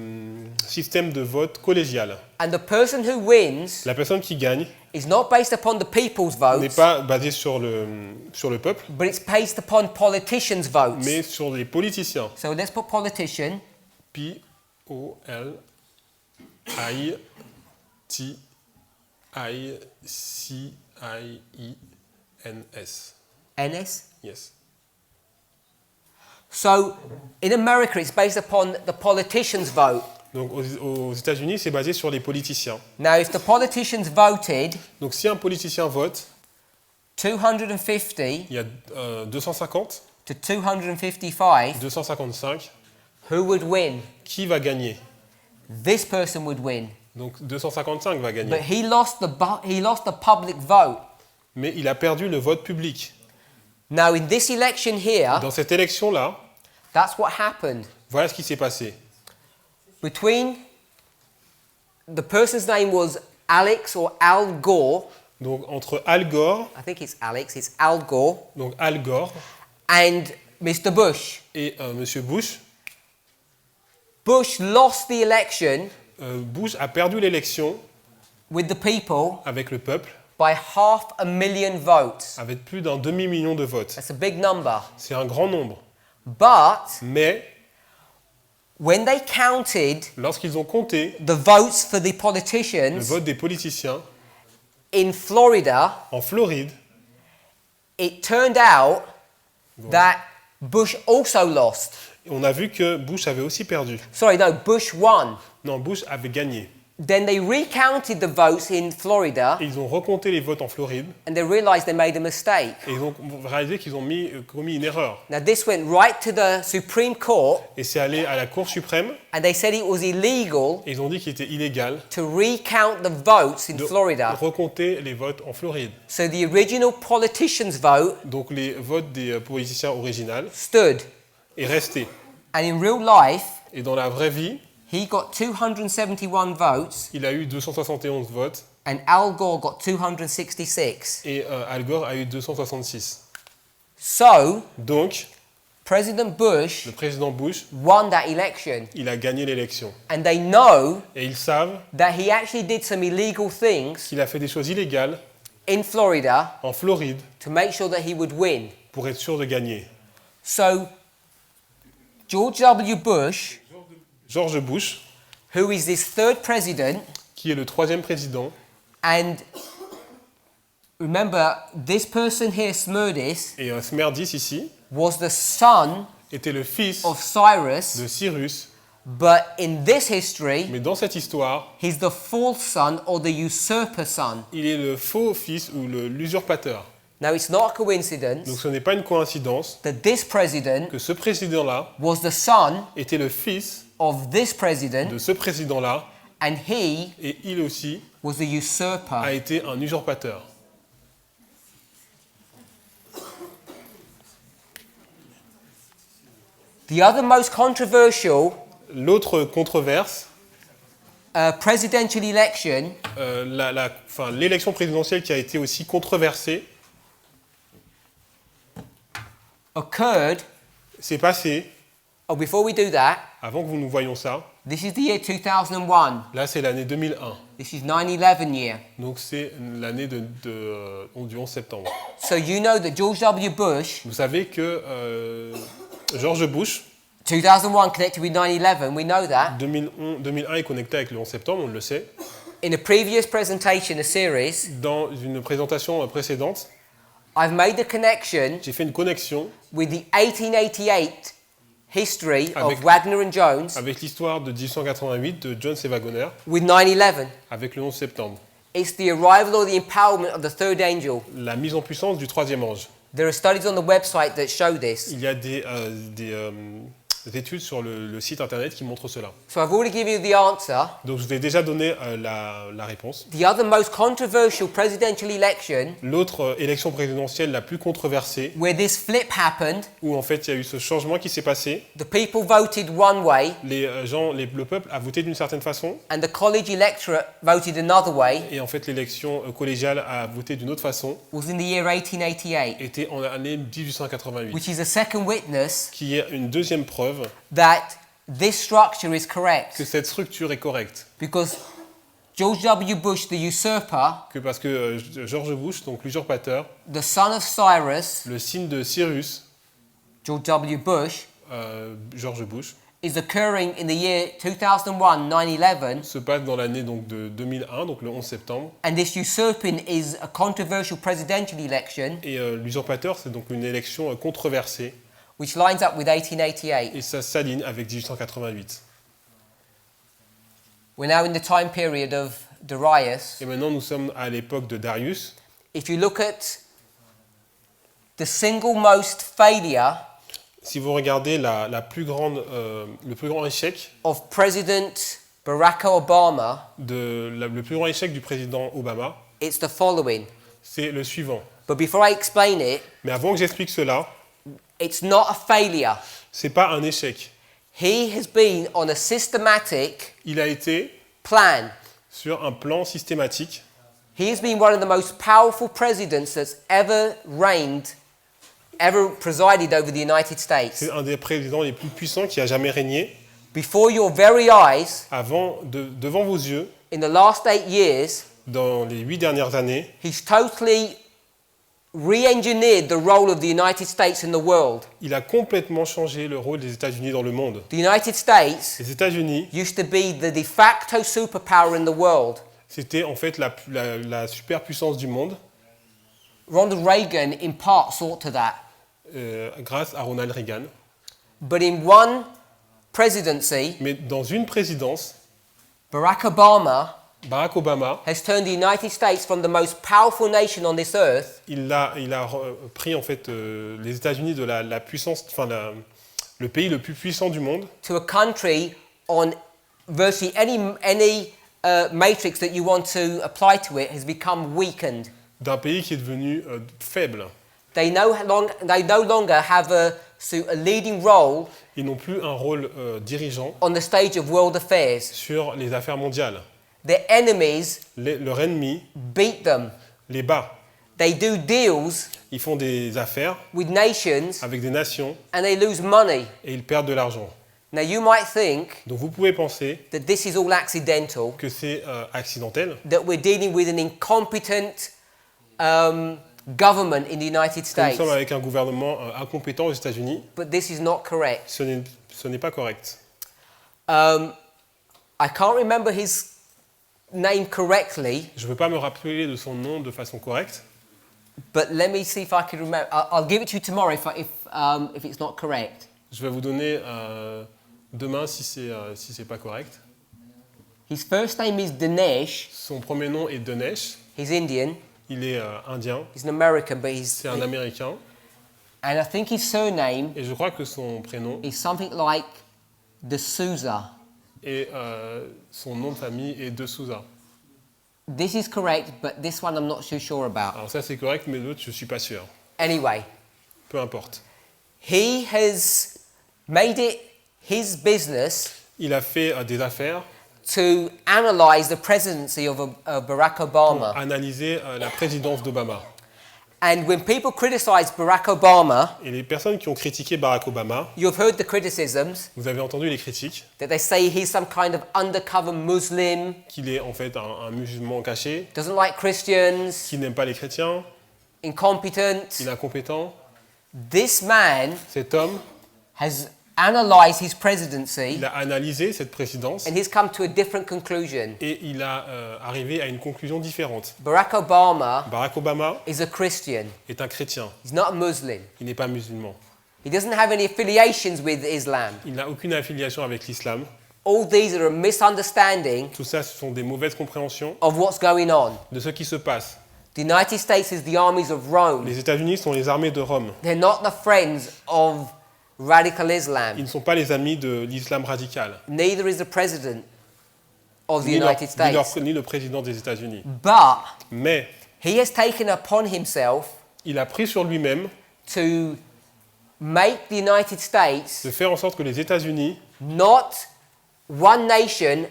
B: système de vote collégial.
A: And the person who wins
B: La personne qui gagne
A: is not based upon the people's
B: n'est
A: votes,
B: pas basée sur le peuple,
A: but it's based upon politicians' votes.
B: mais sur les politiciens.
A: So let's put politician.
B: P-O-L-I-T-I-C-I-E-N-S.
A: NS.
B: Yes.
A: So in America, it's based upon the politicians' vote.
B: Donc aux États-Unis, c'est basé sur les politiciens.
A: Now, if the politicians voted,
B: Donc si un politicien vote,
A: 250
B: il y a 250,
A: to 255,
B: 255,
A: who would win?
B: qui va gagner?
A: This person would win.
B: Donc 255 va
A: But
B: gagner.
A: he lost the public vote.
B: Mais il a perdu le vote public.
A: Now, in this election here,
B: Dans cette élection-là,
A: that's what happened.
B: voilà ce qui s'est passé.
A: Between the person's name was Alex or Al Gore,
B: Donc entre Al Gore,
A: I think it's Alex, it's Al Gore,
B: donc Al Gore
A: and Mr. Bush.
B: et Monsieur Bush,
A: Bush lost the election
B: Bush a perdu l'élection
A: with the people
B: avec le peuple,
A: by 500,000 votes.
B: avec plus d'un demi-million de votes.
A: That's a big number.
B: C'est un grand nombre.
A: But
B: Mais
A: when they counted
B: lorsqu'ils ont compté
A: the votes for the
B: le
A: politicians
B: vote des politiciens
A: in Florida,
B: en Floride,
A: it turned out that Bush also lost.
B: on a vu que Bush avait aussi perdu.
A: Sorry, no, Bush won.
B: Non, Bush avait gagné.
A: Then they recounted the votes in Florida
B: Et ils ont recompté les votes en Floride
A: and they realized they made a mistake.
B: et ils ont réalisé qu'ils ont commis une erreur.
A: Now, this went right to the Supreme Court
B: Et c'est allé à la Cour suprême
A: and they said it was illegal
B: et ils ont dit qu'il était illégal
A: to recount the votes in
B: de
A: Florida.
B: recompter les votes en Floride.
A: So the original politicians' vote
B: Donc les votes des politiciens originaux
A: stood.
B: est resté.
A: And in real life,
B: Et dans la vraie vie,
A: he got 271 votes
B: il a eu 271 votes
A: and Al Gore got 266.
B: et Al Gore a eu 266.
A: So,
B: Donc,
A: President Bush
B: le président Bush,
A: won that election.
B: il a gagné l'élection.
A: And they know
B: Et ils savent
A: that he actually did some illegal things
B: qu'il a fait des choses illégales
A: in Florida
B: en Floride
A: to make sure that he would win.
B: pour être sûr de gagner.
A: So, George W. Bush,
B: George Bush,
A: who is this third president,
B: qui est le troisième président,
A: and remember, this person here, Smerdis,
B: et Smerdis ici,
A: was the son
B: était le fils
A: of Cyrus,
B: de Cyrus,
A: but in this history,
B: mais dans cette histoire,
A: he's the false son or the usurper son.
B: il est le faux fils ou l'usurpateur.
A: Now, it's not a coincidence
B: Donc ce n'est pas une coïncidence
A: that this president
B: que ce président-là
A: was the son
B: était le fils
A: of this president,
B: de ce président-là,
A: and he
B: et il aussi
A: was the usurper.
B: a été un usurpateur.
A: The other most controversial
B: L'autre controverse,
A: presidential election
B: l'élection présidentielle qui a été aussi controversée,
A: occurred.
B: s'est passée,
A: Oh, before we do that,
B: avant que nous voyions ça,
A: this is the year 2001.
B: là c'est l'année 2001.
A: This is 9/11 year.
B: Donc c'est l'année du 11 septembre.
A: So you know that George W. Bush,
B: Vous savez que George Bush,
A: 2001 connected with 9/11, we know that.
B: 2001 est connecté avec le 11 septembre, on le sait.
A: In a previous presentation, a series,
B: Dans une présentation précédente,
A: I've made the connection
B: j'ai fait une connexion
A: with the 1888 history
B: Avec-
A: of Wagner and Jones
B: avec l'histoire de 1888 de Jones et Wagner,
A: with 9/11.
B: avec le 11 septembre.
A: It's the arrival or the empowerment of the third angel.
B: La mise en puissance du troisième ange.
A: There are studies on the website that show this.
B: Il y a des études sur le site internet qui montrent cela.
A: So I've already given you the answer.
B: Donc je vous ai déjà donné la réponse.
A: The other most controversial presidential election
B: L'autre élection présidentielle la plus controversée,
A: where this flip happened,
B: où en fait il y a eu ce changement qui s'est passé,
A: the people voted one way
B: le peuple a voté d'une certaine façon,
A: and the college electorate voted another way,
B: et en fait l'élection collégiale a voté d'une autre façon,
A: was in the year 1888,
B: était en l'année 1888,
A: which is a second witness
B: qui est une deuxième preuve
A: that this structure is
B: que
A: correct.
B: cette structure est correcte.
A: Because George W. Bush, the usurper,
B: Que parce que George Bush, donc l'usurpateur,
A: the son of Cyrus,
B: le signe de Cyrus,
A: George W. Bush,
B: George Bush,
A: is occurring in the year 2001, 9/11,
B: se passe dans l'année donc de 2001, donc le 11 septembre.
A: and this usurping is a controversial presidential election
B: Et l'usurpateur, c'est donc une élection controversée,
A: which lines up with 1888.
B: et ça s'aligne avec 1888.
A: We're now in the time period of Darius.
B: Et maintenant, nous sommes à l'époque de Darius.
A: If you look at the single most failure
B: Si vous regardez le plus grand échec
A: of President Barack Obama,
B: le plus grand échec du président Obama,
A: it's the following.
B: c'est le suivant.
A: But before I explain it,
B: Mais avant que j'explique cela,
A: it's not a failure.
B: c'est pas un échec.
A: He has been on a systematic
B: Il a été
A: plan.
B: sur un plan systématique.
A: He has been one of the most powerful presidents that's ever presided over the United States.
B: C'est un des présidents les plus puissants qui a jamais régné.
A: Before your very eyes,
B: Devant vos yeux,
A: in the last 8 years,
B: dans les 8 dernières années,
A: he's totally re-engineered the role of the United States in the world.
B: il a complètement changé le rôle des États-Unis dans le monde.
A: The United States
B: Les États-Unis,
A: used to be the de facto superpower in the world.
B: c'était en fait la superpuissance du monde,
A: Ronald Reagan, in part, saw to that.
B: grâce à Ronald Reagan.
A: But in one presidency,
B: Mais dans une présidence,
A: Barack Obama
B: Barack Obama,
A: has turned the United States from the most powerful nation on this earth
B: il a pris en fait les États-Unis de la puissance, enfin le pays le plus puissant du monde,
A: to a country on virtually any matrix that you want to apply to it has become weakened.
B: d'un pays qui est devenu faible.
A: They no longer have a leading role
B: Ils n'ont plus un rôle dirigeant
A: on the stage of world affairs.
B: sur les affaires mondiales.
A: Their enemies
B: Leur ennemi
A: beat them.
B: les bat.
A: They do deals
B: Ils font des affaires
A: with nations
B: avec des nations
A: and they lose money.
B: et ils perdent de l'argent.
A: Now you might think
B: Donc vous pouvez penser
A: that this is all accidental,
B: que c'est accidentel,
A: that we're dealing with an incompetent government in the United
B: que nous
A: States.
B: sommes avec un gouvernement incompétent aux États-Unis.
A: But this is not correct.
B: Ce n'est pas correct.
A: I can't remember his name correctly,
B: Je ne peux pas me rappeler de son nom de façon correcte,
A: but let me see if I can remember. I'll give it to you tomorrow if it's not correct.
B: je vais vous donner demain si c'est pas correct.
A: His first name is Dinesh.
B: Son premier nom est Dinesh,
A: He's Indian.
B: il est indien,
A: He's an American, but
B: c'est un Américain,
A: and I think his surname
B: et je crois que son prénom
A: is something like D'Souza.
B: et son nom de famille est De Souza.
A: This is correct, but this one I'm not too sure about.
B: Alors ça c'est correct, mais l'autre je suis pas sûr.
A: Anyway,
B: Peu importe.
A: he has made it his business
B: Il a fait des affaires
A: to analyze the presidency of Barack
B: pour
A: Obama.
B: analyser la présidence d'Obama.
A: And when people criticize Barack Obama,
B: Et les personnes qui ont critiqué Barack Obama,
A: you've heard the criticisms
B: vous avez entendu les critiques,
A: that they say he's some kind of undercover Muslim,
B: qu'il est en fait un musulman caché,
A: doesn't like Christians,
B: qui n'aime pas les chrétiens,
A: incompetent.
B: il est incompétent.
A: This man
B: Cet homme
A: has analysed his presidency
B: il a analysé cette présidence
A: and he's come to a different conclusion.
B: et il a arrivé à une conclusion différente.
A: Barack Obama
B: Barack Obama
A: is a Christian.
B: est un chrétien,
A: He's not a Muslim.
B: il n'est pas musulman.
A: He doesn't have any affiliations with Islam.
B: Il n'a aucune affiliation avec l'islam.
A: All these are a misunderstanding
B: Tout ça, ce sont des mauvaises compréhensions
A: of what's going on.
B: de ce qui se passe.
A: The United States is the armies of Rome.
B: Les États-Unis sont les armées de Rome.
A: They're not the friends of radical
B: Ils
A: Islam.
B: ne sont pas les amis de l'islam radical,
A: Neither is the president of the
B: ni,
A: United States.
B: ni le président des États-Unis.
A: But
B: Mais
A: he has taken upon himself
B: il a pris sur lui-même
A: to make the United States
B: de faire en sorte que les États-Unis
A: not one nation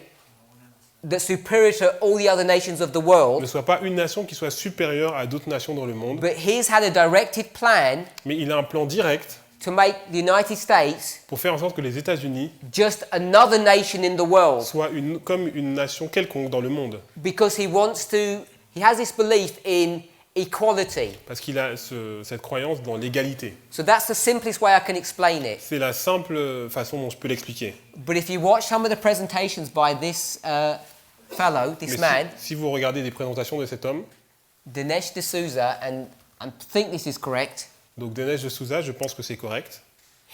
A: that's superior to all the other nations of the
B: ne
A: world,
B: soient pas une nation qui soit supérieure à d'autres nations dans le monde,
A: but he's had a directed plan
B: mais il a un plan direct
A: to make the United States
B: pour faire en sorte que les États-Unis
A: just another nation in the world,
B: soient comme une nation quelconque dans le monde.
A: because he has this belief in equality.
B: Parce qu'il a cette croyance dans l'égalité.
A: So that's the simplest way I can explain it.
B: C'est la simple façon dont je peux l'expliquer.
A: But if you watch some of the presentations by this fellow, this
B: Mais
A: man,
B: si vous regardez des présentations de cet homme,
A: Dinesh D'Souza, and I think this is correct,
B: donc Dinesh D'Souza, je pense que c'est correct,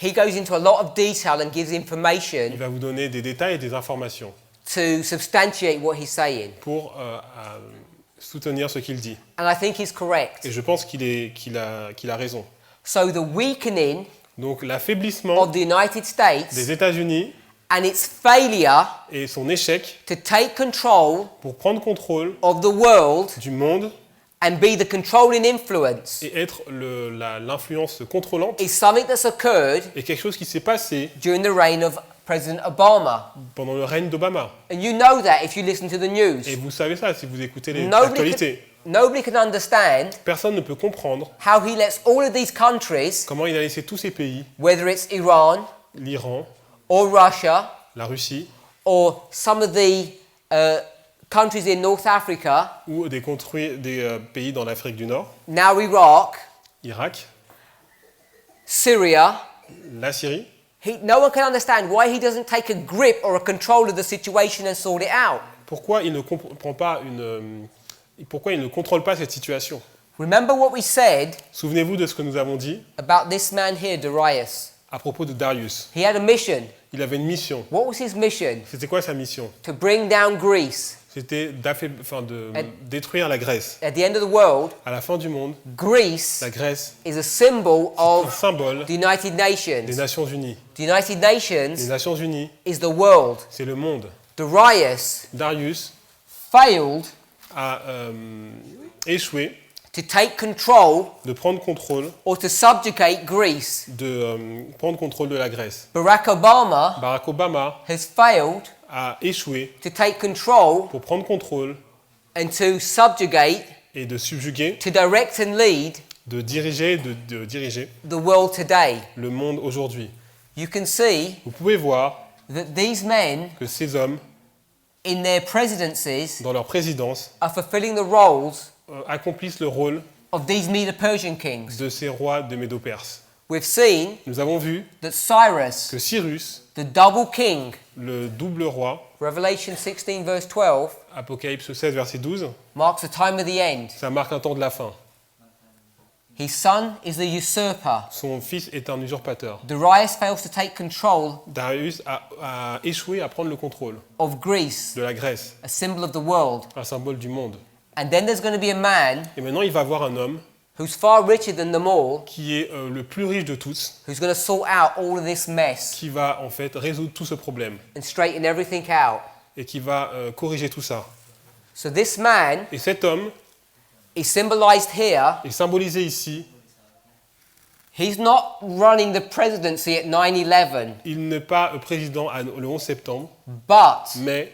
A: he goes into a lot of detail and gives
B: il
A: information
B: va vous donner des détails et des informations
A: to substantiate what he's saying.
B: pour soutenir ce qu'il dit.
A: And I think he's correct.
B: Et je pense qu'il a raison.
A: So the weakening
B: Donc l'affaiblissement
A: of the United States
B: des États-Unis
A: and its failure
B: et son échec
A: to take control
B: pour prendre contrôle
A: of the world
B: du monde
A: and be the controlling influence
B: et être l'influence contrôlante
A: is something that's occurred
B: est quelque chose qui s'est passé
A: during the reign of President Obama.
B: pendant le règne d'Obama.
A: And you know that if you listen to the news.
B: Et vous savez ça si vous écoutez les
A: Nobody
B: actualités.
A: Nobody can understand
B: Personne ne peut comprendre
A: how he lets all of these countries,
B: comment il a laissé tous ces pays,
A: whether it's Iran
B: l'Iran,
A: or Russia
B: la Russie
A: or some of the countries in North Africa,
B: ou des pays dans l'Afrique du Nord,
A: now Iraq,
B: Irak,
A: Syria.
B: la Syrie.
A: No one can understand why he doesn't take a grip or a control of the situation and sort it out.
B: Pourquoi il ne contrôle pas cette situation?
A: Remember what we said
B: Souvenez-vous de ce que nous avons dit
A: about this man here, Darius.
B: à propos de Darius.
A: He had a mission.
B: Il avait une mission.
A: What was his mission?
B: C'était quoi sa mission?
A: To bring down Greece.
B: C'était de détruire la Grèce.
A: At the end of the world,
B: À la fin du monde,
A: Greece
B: la Grèce
A: is a symbol
B: est un
A: of
B: symbole
A: the United
B: des
A: Nations.
B: Nations Unies.
A: The United
B: Les
A: Nations
B: Nations Unies,
A: is the world.
B: c'est le monde.
A: Darius
B: Darius
A: failed
B: a échoué
A: to take control
B: de prendre contrôle
A: or to subjugate Greece.
B: de la Grèce.
A: Barack Obama
B: Barack Obama
A: has failed
B: a échoué
A: to take control
B: pour prendre contrôle
A: and to subjugate,
B: et de subjuguer,
A: to direct and lead
B: de diriger
A: the world today.
B: le monde aujourd'hui.
A: You can see
B: Vous pouvez voir
A: that these men
B: que ces hommes,
A: in their presidencies
B: dans leur présidence,
A: are fulfilling the roles
B: accomplissent le rôle
A: of these Medo-Persian kings.
B: de ces rois de Médo-Perse.
A: We've seen
B: Nous avons vu
A: that Cyrus,
B: que Cyrus,
A: the double king,
B: le double roi,
A: Revelation 16 verse 12,
B: Apocalypse 16, verset 12,
A: marks the time of the end.
B: ça marque un temps de la fin.
A: His son is the usurper.
B: Son fils est un usurpateur.
A: Darius fails to take control
B: Darius a échoué à prendre le contrôle
A: of Greece,
B: de la Grèce,
A: a symbol of the world.
B: un symbole du monde.
A: And then there's going to be a man
B: Et maintenant, il va voir un homme
A: who's far richer than them all,
B: qui est le plus riche de tous,
A: who's going to sort out all of this mess
B: qui va en fait résoudre tout ce problème
A: and straighten everything out.
B: et qui va corriger tout ça.
A: So this man
B: Et cet homme
A: is symbolized here.
B: est symbolisé ici.
A: He's not running the presidency at 9/11,
B: Il n'est pas président le 11 septembre,
A: but
B: mais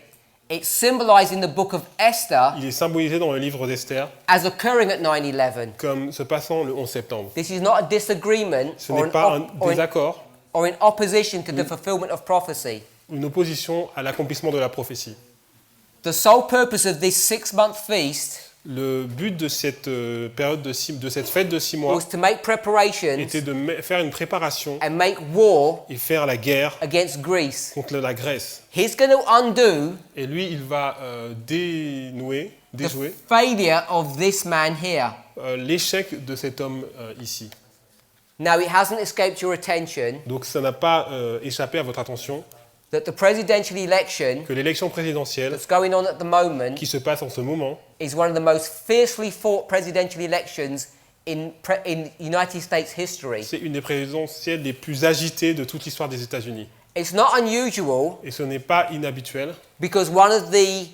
A: it's symbolized in the book of Esther
B: il est symbolisé dans le livre d'Esther
A: as occurring at 9/11.
B: comme se passant le 11 septembre.
A: This is not a disagreement
B: Ce n'est pas un désaccord,
A: or in opposition to the fulfillment of prophecy.
B: une opposition à l'accomplissement de la prophétie.
A: The sole purpose of this 6-month feast
B: Le but de cette période de cette fête de 6 mois
A: was to make preparations
B: était de faire une préparation
A: and make war
B: et faire la guerre
A: against Greece.
B: contre la Grèce.
A: He's going to undo
B: Et lui, il va déjouer
A: the failure of this man here.
B: l'échec de cet homme ici.
A: Now, it hasn't escaped your attention
B: Donc ça n'a pas échappé à votre attention
A: that the presidential election
B: que l'élection présidentielle
A: that's going on at the moment
B: qui se passe en ce moment
A: is one of the most fiercely fought presidential elections in United States history.
B: c'est une des présidentielles les plus agitées de toute l'histoire des États-Unis.
A: It's not unusual
B: Et ce n'est pas inhabituel
A: because one of the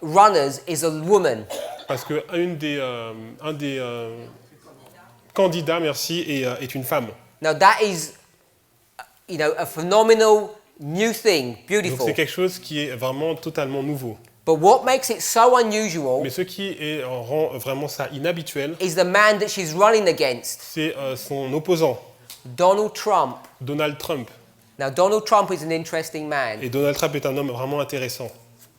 A: runners is a woman.
B: parce que un des candidats, merci, est une femme.
A: Now that is, a phenomenal new thing,
B: Donc
A: beautiful.
B: c'est quelque chose qui est vraiment totalement nouveau.
A: But what makes it so unusual
B: Mais ce qui rend vraiment ça inhabituel,
A: is the man that she's running against,
B: c'est son opposant,
A: Donald Trump.
B: Donald Trump.
A: Now Donald Trump is an interesting man.
B: Et Donald Trump est un homme vraiment intéressant.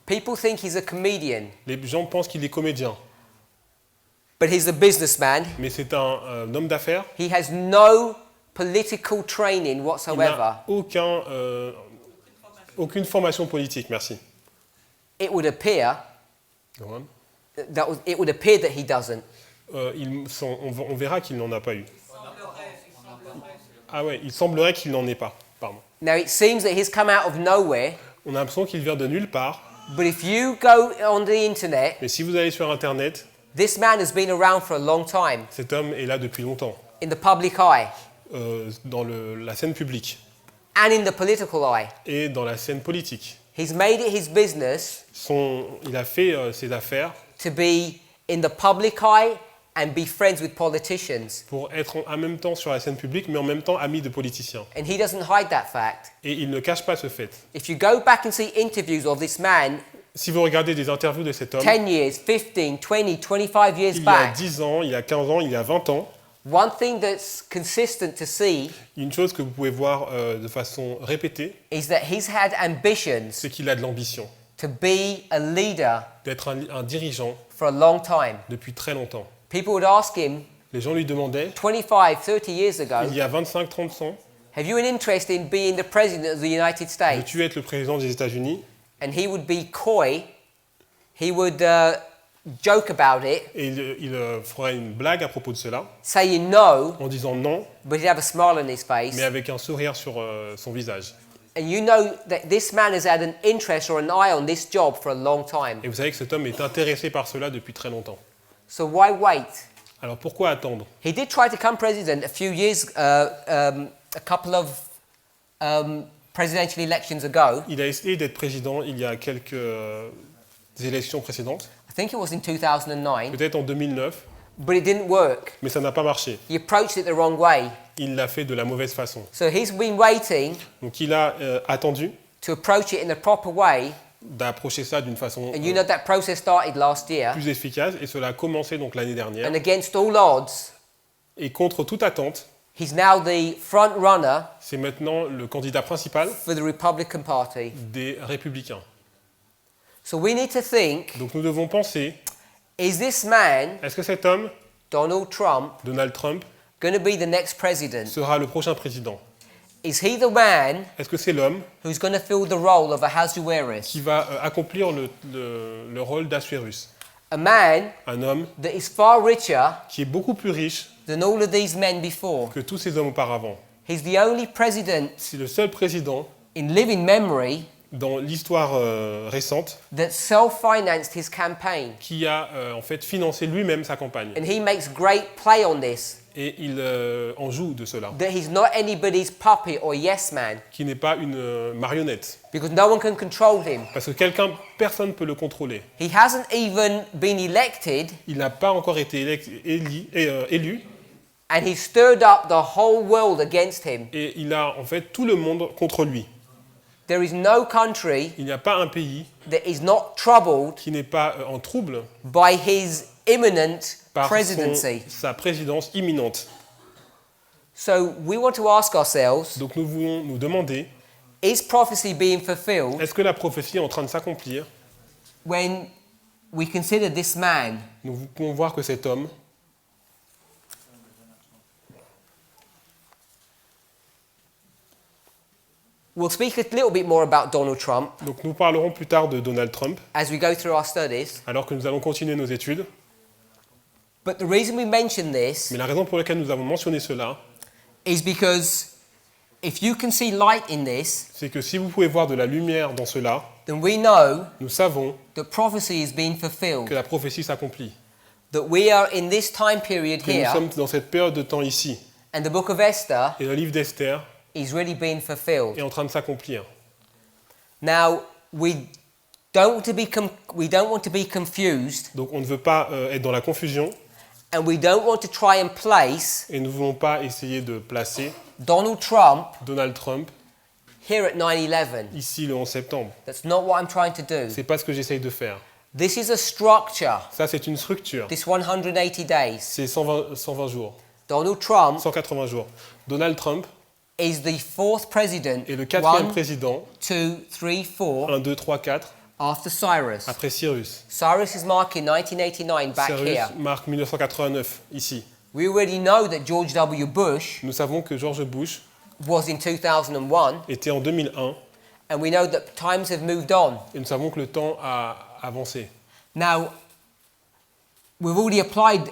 A: People think he's a comedian,
B: Les gens pensent qu'il est comédien,
A: but he's a businessman.
B: mais c'est un homme d'affaires.
A: He has no political training
B: Il
A: whatsoever.
B: n'a aucune formation politique, merci.
A: It would appear
B: Go on.
A: that he doesn't.
B: On verra qu'il n'en a pas eu. Ah ouais, il semblerait qu'il n'en ait pas. Pardon.
A: Now it seems that he's come out of nowhere,
B: On a l'impression qu'il vient de nulle part.
A: but if you go on the internet,
B: Mais si vous allez sur Internet,
A: this man has been around for a long time
B: cet homme est là depuis longtemps,
A: in the public eye
B: dans la scène publique
A: and in the political eye.
B: et dans la scène politique.
A: He's made it his business
B: Il a fait ses affaires
A: to be in the public eye and be friends with politicians.
B: pour être en même temps sur la scène publique, mais en même temps ami de politiciens.
A: And he doesn't hide that fact.
B: Et il ne cache pas ce fait.
A: If you go back and see interviews of this man
B: Si vous regardez des interviews de cet homme,
A: 10 years, 15, 20, 25 years
B: il y a
A: back,
B: 10 ans, il y a 15 ans, il y a 20 ans,
A: one thing that's consistent to see
B: une chose que vous pouvez voir de façon répétée,
A: is that he's had ambitions
B: c'est qu'il a de l'ambition,
A: to be a leader
B: d'être un dirigeant
A: for a long time.
B: depuis très longtemps.
A: People would ask him
B: Les gens lui demandaient,
A: 25, 30 years ago,
B: il y a 25-30 ans,
A: have you an interest in being the president of the United States?
B: veux-tu être le président des États-Unis?
A: And he would be coy. He would joke about it,
B: Et il fera une blague à propos de cela,
A: saying no,
B: en disant non,
A: but he'd have a smile on his face.
B: mais avec un sourire sur son visage.
A: And you know that this man has had an interest or an eye on this job for a long time.
B: Et vous savez que cet homme est intéressé par cela depuis très longtemps.
A: So why wait?
B: Alors pourquoi attendre?
A: He did try to become president a few years, a couple of presidential elections ago.
B: Il a essayé d'être président il y a quelques élections précédentes,
A: I think it was in 2009,
B: peut-être en 2009,
A: but it didn't work.
B: mais ça n'a pas marché.
A: He approached it the wrong way.
B: Il l'a fait de la mauvaise façon.
A: So he's been waiting
B: Donc il a attendu
A: to approach it in a proper way.
B: d'approcher ça d'une façon
A: And you know that process started last year.
B: plus efficace, et cela a commencé donc l'année dernière.
A: And against all odds,
B: Et contre toute attente,
A: he's now the front runner
B: c'est maintenant le candidat principal
A: for the Republican Party.
B: des Républicains.
A: So we need to think,
B: Donc nous devons penser,
A: is this man,
B: est-ce que cet homme,
A: Donald Trump,
B: Donald Trump,
A: going to be the next president?
B: sera le prochain président?
A: Is he the man
B: Est-ce que c'est l'homme
A: who's going to fill the role of Ahasuerus?
B: qui va accomplir le rôle d'Assuérus?
A: A man
B: Un homme
A: that is far richer
B: qui est beaucoup plus riche
A: than all of these men before.
B: que tous ces hommes auparavant.
A: He's the only president
B: C'est le seul président
A: in living memory
B: dans l'histoire récente
A: that self-financed his campaign.
B: qui a en fait financé lui-même sa campagne.
A: And he makes great play on this,
B: Et il en joue de cela,
A: that he's not anybody's puppet or yes man,
B: qui n'est pas une marionnette.
A: because no one can control him.
B: Parce que personne ne peut le contrôler.
A: He hasn't even been elected,
B: Il n'a pas encore été élu,
A: and he stirred up the whole world against him.
B: et il a en fait tout le monde contre lui.
A: There is no country
B: Il n'y a pas un pays
A: that is not troubled
B: qui n'est pas en trouble
A: by his imminent
B: par
A: presidency.
B: sa présidence imminente.
A: So we want to ask ourselves,
B: Donc nous voulons nous demander,
A: is prophecy being fulfilled
B: est-ce que la prophétie est en train de s'accomplir
A: when we consider this man
B: nous pouvons voir que cet homme,
A: we'll speak a little bit more about Donald Trump
B: donc nous parlerons plus tard de Donald Trump,
A: as we go through our studies.
B: alors que nous allons continuer nos études.
A: But the reason we mention this
B: Mais la raison pour laquelle nous avons mentionné cela,
A: is because if you can see light in this,
B: c'est que si vous pouvez voir de la lumière dans cela,
A: then we know
B: nous savons
A: that prophecy is being fulfilled.
B: que la prophétie s'accomplit.
A: That we are in this time period
B: Que nous
A: here,
B: sommes dans cette période de temps ici.
A: and the book of Esther
B: Et le livre d'Esther
A: is really being fulfilled.
B: est en train de s'accomplir.
A: Now, we don't want to be confused,
B: Donc on ne veut pas être dans la confusion
A: and we don't want to try and place
B: et nous ne voulons pas essayer de placer
A: Donald Trump
B: Donald Trump
A: here at 9/11.
B: ici le 11 septembre.
A: That's not what I'm trying to do.
B: C'est pas ce que j'essaye de faire.
A: This is a structure,
B: Ça, c'est une structure.
A: this 180 days.
B: C'est 120 jours,
A: Donald Trump
B: 180 jours. Donald Trump
A: is the fourth president,
B: est le quatrième
A: 1,
B: président,
A: 2, 3, 4,
B: 1, 2, 3, 4,
A: after Cyrus.
B: après Cyrus.
A: Cyrus is marking 1989 back
B: Cyrus
A: here.
B: marque 1989, ici.
A: We already know that George W. Bush
B: Nous savons que George Bush
A: was in 2001,
B: était en 2001
A: and we know that times have moved on.
B: et nous savons que le temps a avancé.
A: Now, we've already applied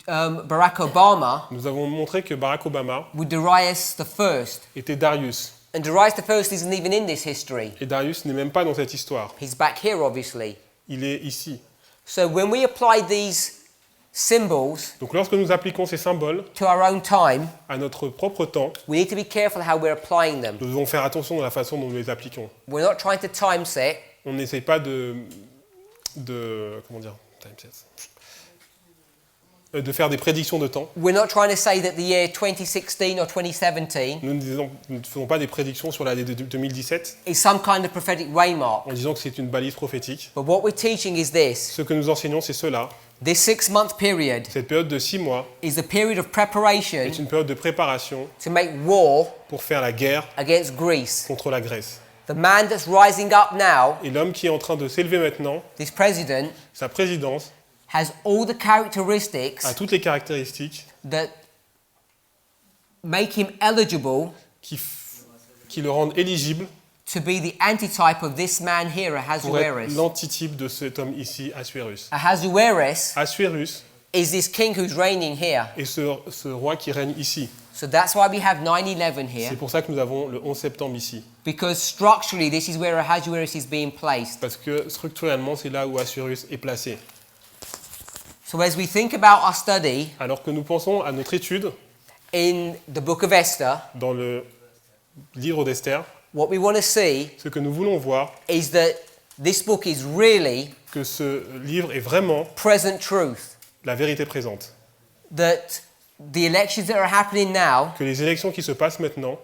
A: Barack Obama
B: Nous avons montré que Barack Obama
A: with Darius I,
B: était Darius.
A: and Darius I isn't even in this history.
B: Et Darius n'est même pas dans cette histoire.
A: He's back here, obviously.
B: Il est ici.
A: So when we apply these symbols
B: Donc lorsque nous appliquons ces symboles
A: to our own time,
B: à notre propre temps,
A: we need to be careful how we're applying them.
B: nous devons faire attention dans la façon dont nous les appliquons.
A: We're not trying to time set.
B: On n'essaye pas comment dire, de faire des prédictions de temps.
A: We're not trying to say that the year 2016 or 2017
B: Nous ne faisons pas des prédictions sur l'année de 2017
A: is some kind of prophetic waymark.
B: en disant que c'est une balise prophétique.
A: But what we're teaching is this.
B: Ce que nous enseignons, c'est cela.
A: This 6-month period
B: Cette période de 6 mois
A: is a period of preparation
B: est une période de préparation
A: to make war
B: pour faire la guerre
A: against Greece.
B: contre la Grèce.
A: The man that's rising up now,
B: Et l'homme qui est en train de s'élever maintenant,
A: this president,
B: sa présidence,
A: has all the characteristics
B: a toutes les caractéristiques
A: that make him eligible
B: qui le rendent éligible
A: to be the antitype of this man here,
B: pour être
A: Ahasuerus.
B: l'antitype de cet homme ici, Assuérus.
A: Ahasuerus
B: Assuérus
A: is this king who's reigning here.
B: est ce roi qui règne ici.
A: So that's why we have 9/11 here,
B: C'est pour ça que nous avons le 11 septembre ici.
A: because structurally this is where Ahasuerus is being placed.
B: Parce que structurellement, c'est là où Assuérus est placé.
A: So as we think about our study
B: Alors que nous pensons à notre étude
A: in the book of Esther,
B: dans le livre d'Esther,
A: what we want to see
B: ce que nous voulons voir,
A: is that this book is really
B: que ce livre est vraiment
A: present truth.
B: la vérité présente.
A: That the elections that are happening now
B: Que les élections qui se passent maintenant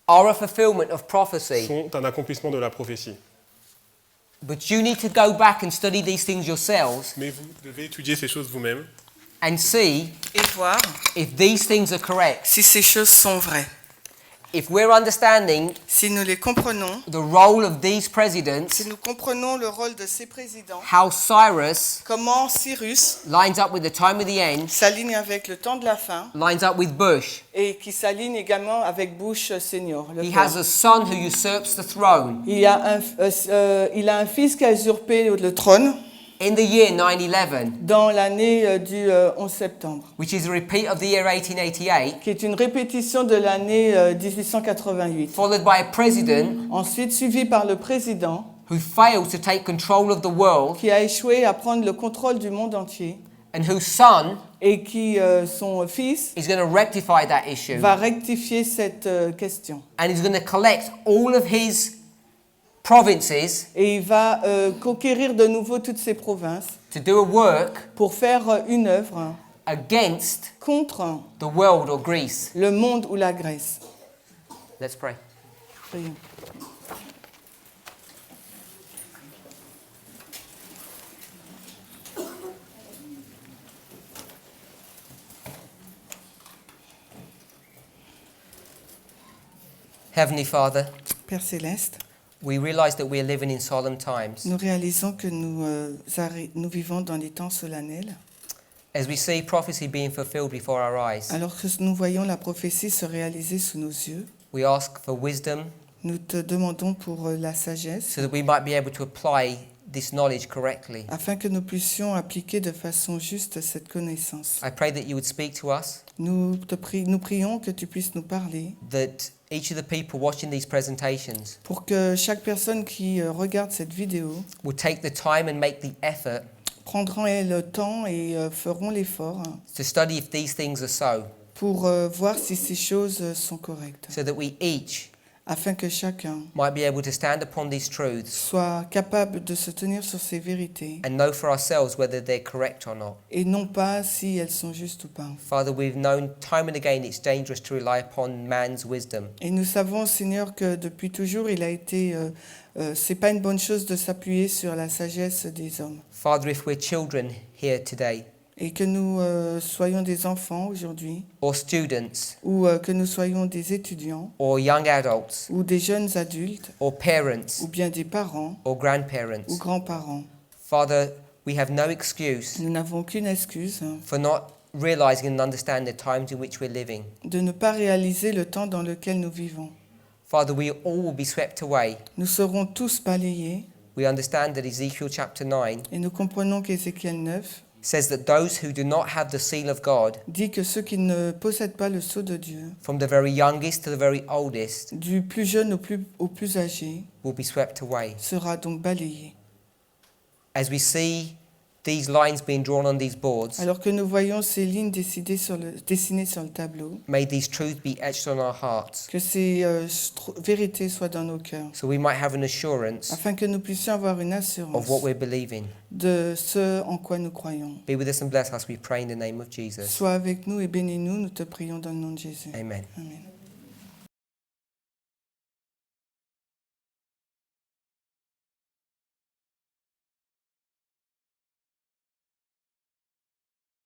A: are a fulfillment of prophecy.
B: sont un accomplissement de la prophétie.
A: But you need to go back and study these things yourselves
B: Mais vous devez étudier ces choses vous-même
A: and see
C: et voir
A: if these things are correct.
C: si ces choses sont vraies.
A: If we're understanding
C: Si nous les comprenons,
A: the role of these presidents,
C: si nous comprenons le rôle de ces présidents,
A: how Cyrus
C: comment Cyrus
A: lines up with the time of the end,
C: s'aligne avec le temps de la fin
A: lines up with Bush.
C: et qui s'aligne également avec Bush senior. Le
A: He
C: père.
A: has a son who usurps the throne.
C: Il a un fils qui a usurpé le trône
A: In the year 9/11,
C: dans l'année du 11 septembre,
A: which is a repeat of the year 1888,
C: qui est une répétition de l'année 1888.
A: followed by a president
C: Ensuite, suivi par le président
A: who failed to take control of the world
C: qui a échoué à prendre le contrôle du monde entier
A: and whose son
C: et qui, son fils,
A: is going to rectify that issue.
C: va rectifier cette question.
A: And he's going to collect all of his provinces
C: Et il va conquérir de nouveau toutes ces provinces
A: to do a work
C: pour faire une œuvre
A: against
C: contre
A: the world or Greece.
C: le monde ou la Grèce.
A: Let's pray.
C: Prions.
A: Heavenly Father,
C: Père Céleste,
A: we realize that we are living in solemn times.
C: nous réalisons que nous vivons dans les temps solennels.
A: As we see prophecy being fulfilled before our eyes,
C: Alors que nous voyons la prophétie se réaliser sous nos yeux,
A: we ask for wisdom
C: nous te demandons pour la sagesse,
A: so that we might be able to apply this knowledge correctly.
C: afin que nous puissions appliquer de façon juste cette connaissance.
A: I pray that you would speak to us,
C: Nous prions que tu puisses nous parler,
A: that each of the people watching these presentations
C: pour que chaque personne qui regarde cette vidéo
A: will take the time and make the effort
C: prendront le temps et feront l'effort
A: to study if these things are so,
C: pour voir si ces choses sont correctes,
A: so that we each
C: afin que chacun
A: might be able to stand upon these truths
C: soit capable de se tenir sur ces vérités
A: and know for ourselves whether they're correct or not.
C: et non pas si elles sont justes ou pas.
A: Father, we've known time and again it's dangerous to rely upon man's wisdom.
C: Et nous savons, Seigneur, que depuis toujours, c'est pas une bonne chose de s'appuyer sur la sagesse des hommes.
A: Father, if we're children here today,
C: Et que nous soyons des enfants aujourd'hui,
A: or students,
C: ou que nous soyons des étudiants,
A: or young adults,
C: ou des jeunes adultes,
A: or parents,
C: ou bien des parents,
A: or grandparents,
C: ou grands-parents,
A: Father, we have no excuse
C: nous n'avons aucune excuse
A: for not realizing and understanding the times in which we're living.
C: de ne pas réaliser le temps dans lequel nous vivons.
A: Father, we all will be swept away.
C: Nous serons tous balayés,
A: We understand that Ezekiel chapter 9
C: et nous comprenons qu'Ézéchiel 9
A: says that those who do not have the seal of God,
C: dit que ceux qui ne possèdent pas le sceau de Dieu,
A: from the very youngest to the very oldest,
C: du plus jeune au plus âgé,
A: will be swept away.
C: sera donc balayé.
A: As we see these lines being drawn on these boards,
C: Alors que nous voyons ces lignes dessinées sur le tableau,
A: may these truths be etched on our hearts,
C: que ces vérités soient dans nos cœurs,
A: so we might have an assurance
C: afin que nous puissions avoir une
A: of
C: assurance
A: what we're believing.
C: de ce en quoi nous croyons.
A: Be with us and bless us, we pray in the name of Jesus.
C: Sois avec nous et bénis-nous, nous te prions dans le nom de Jésus.
A: Amen.
C: Amen.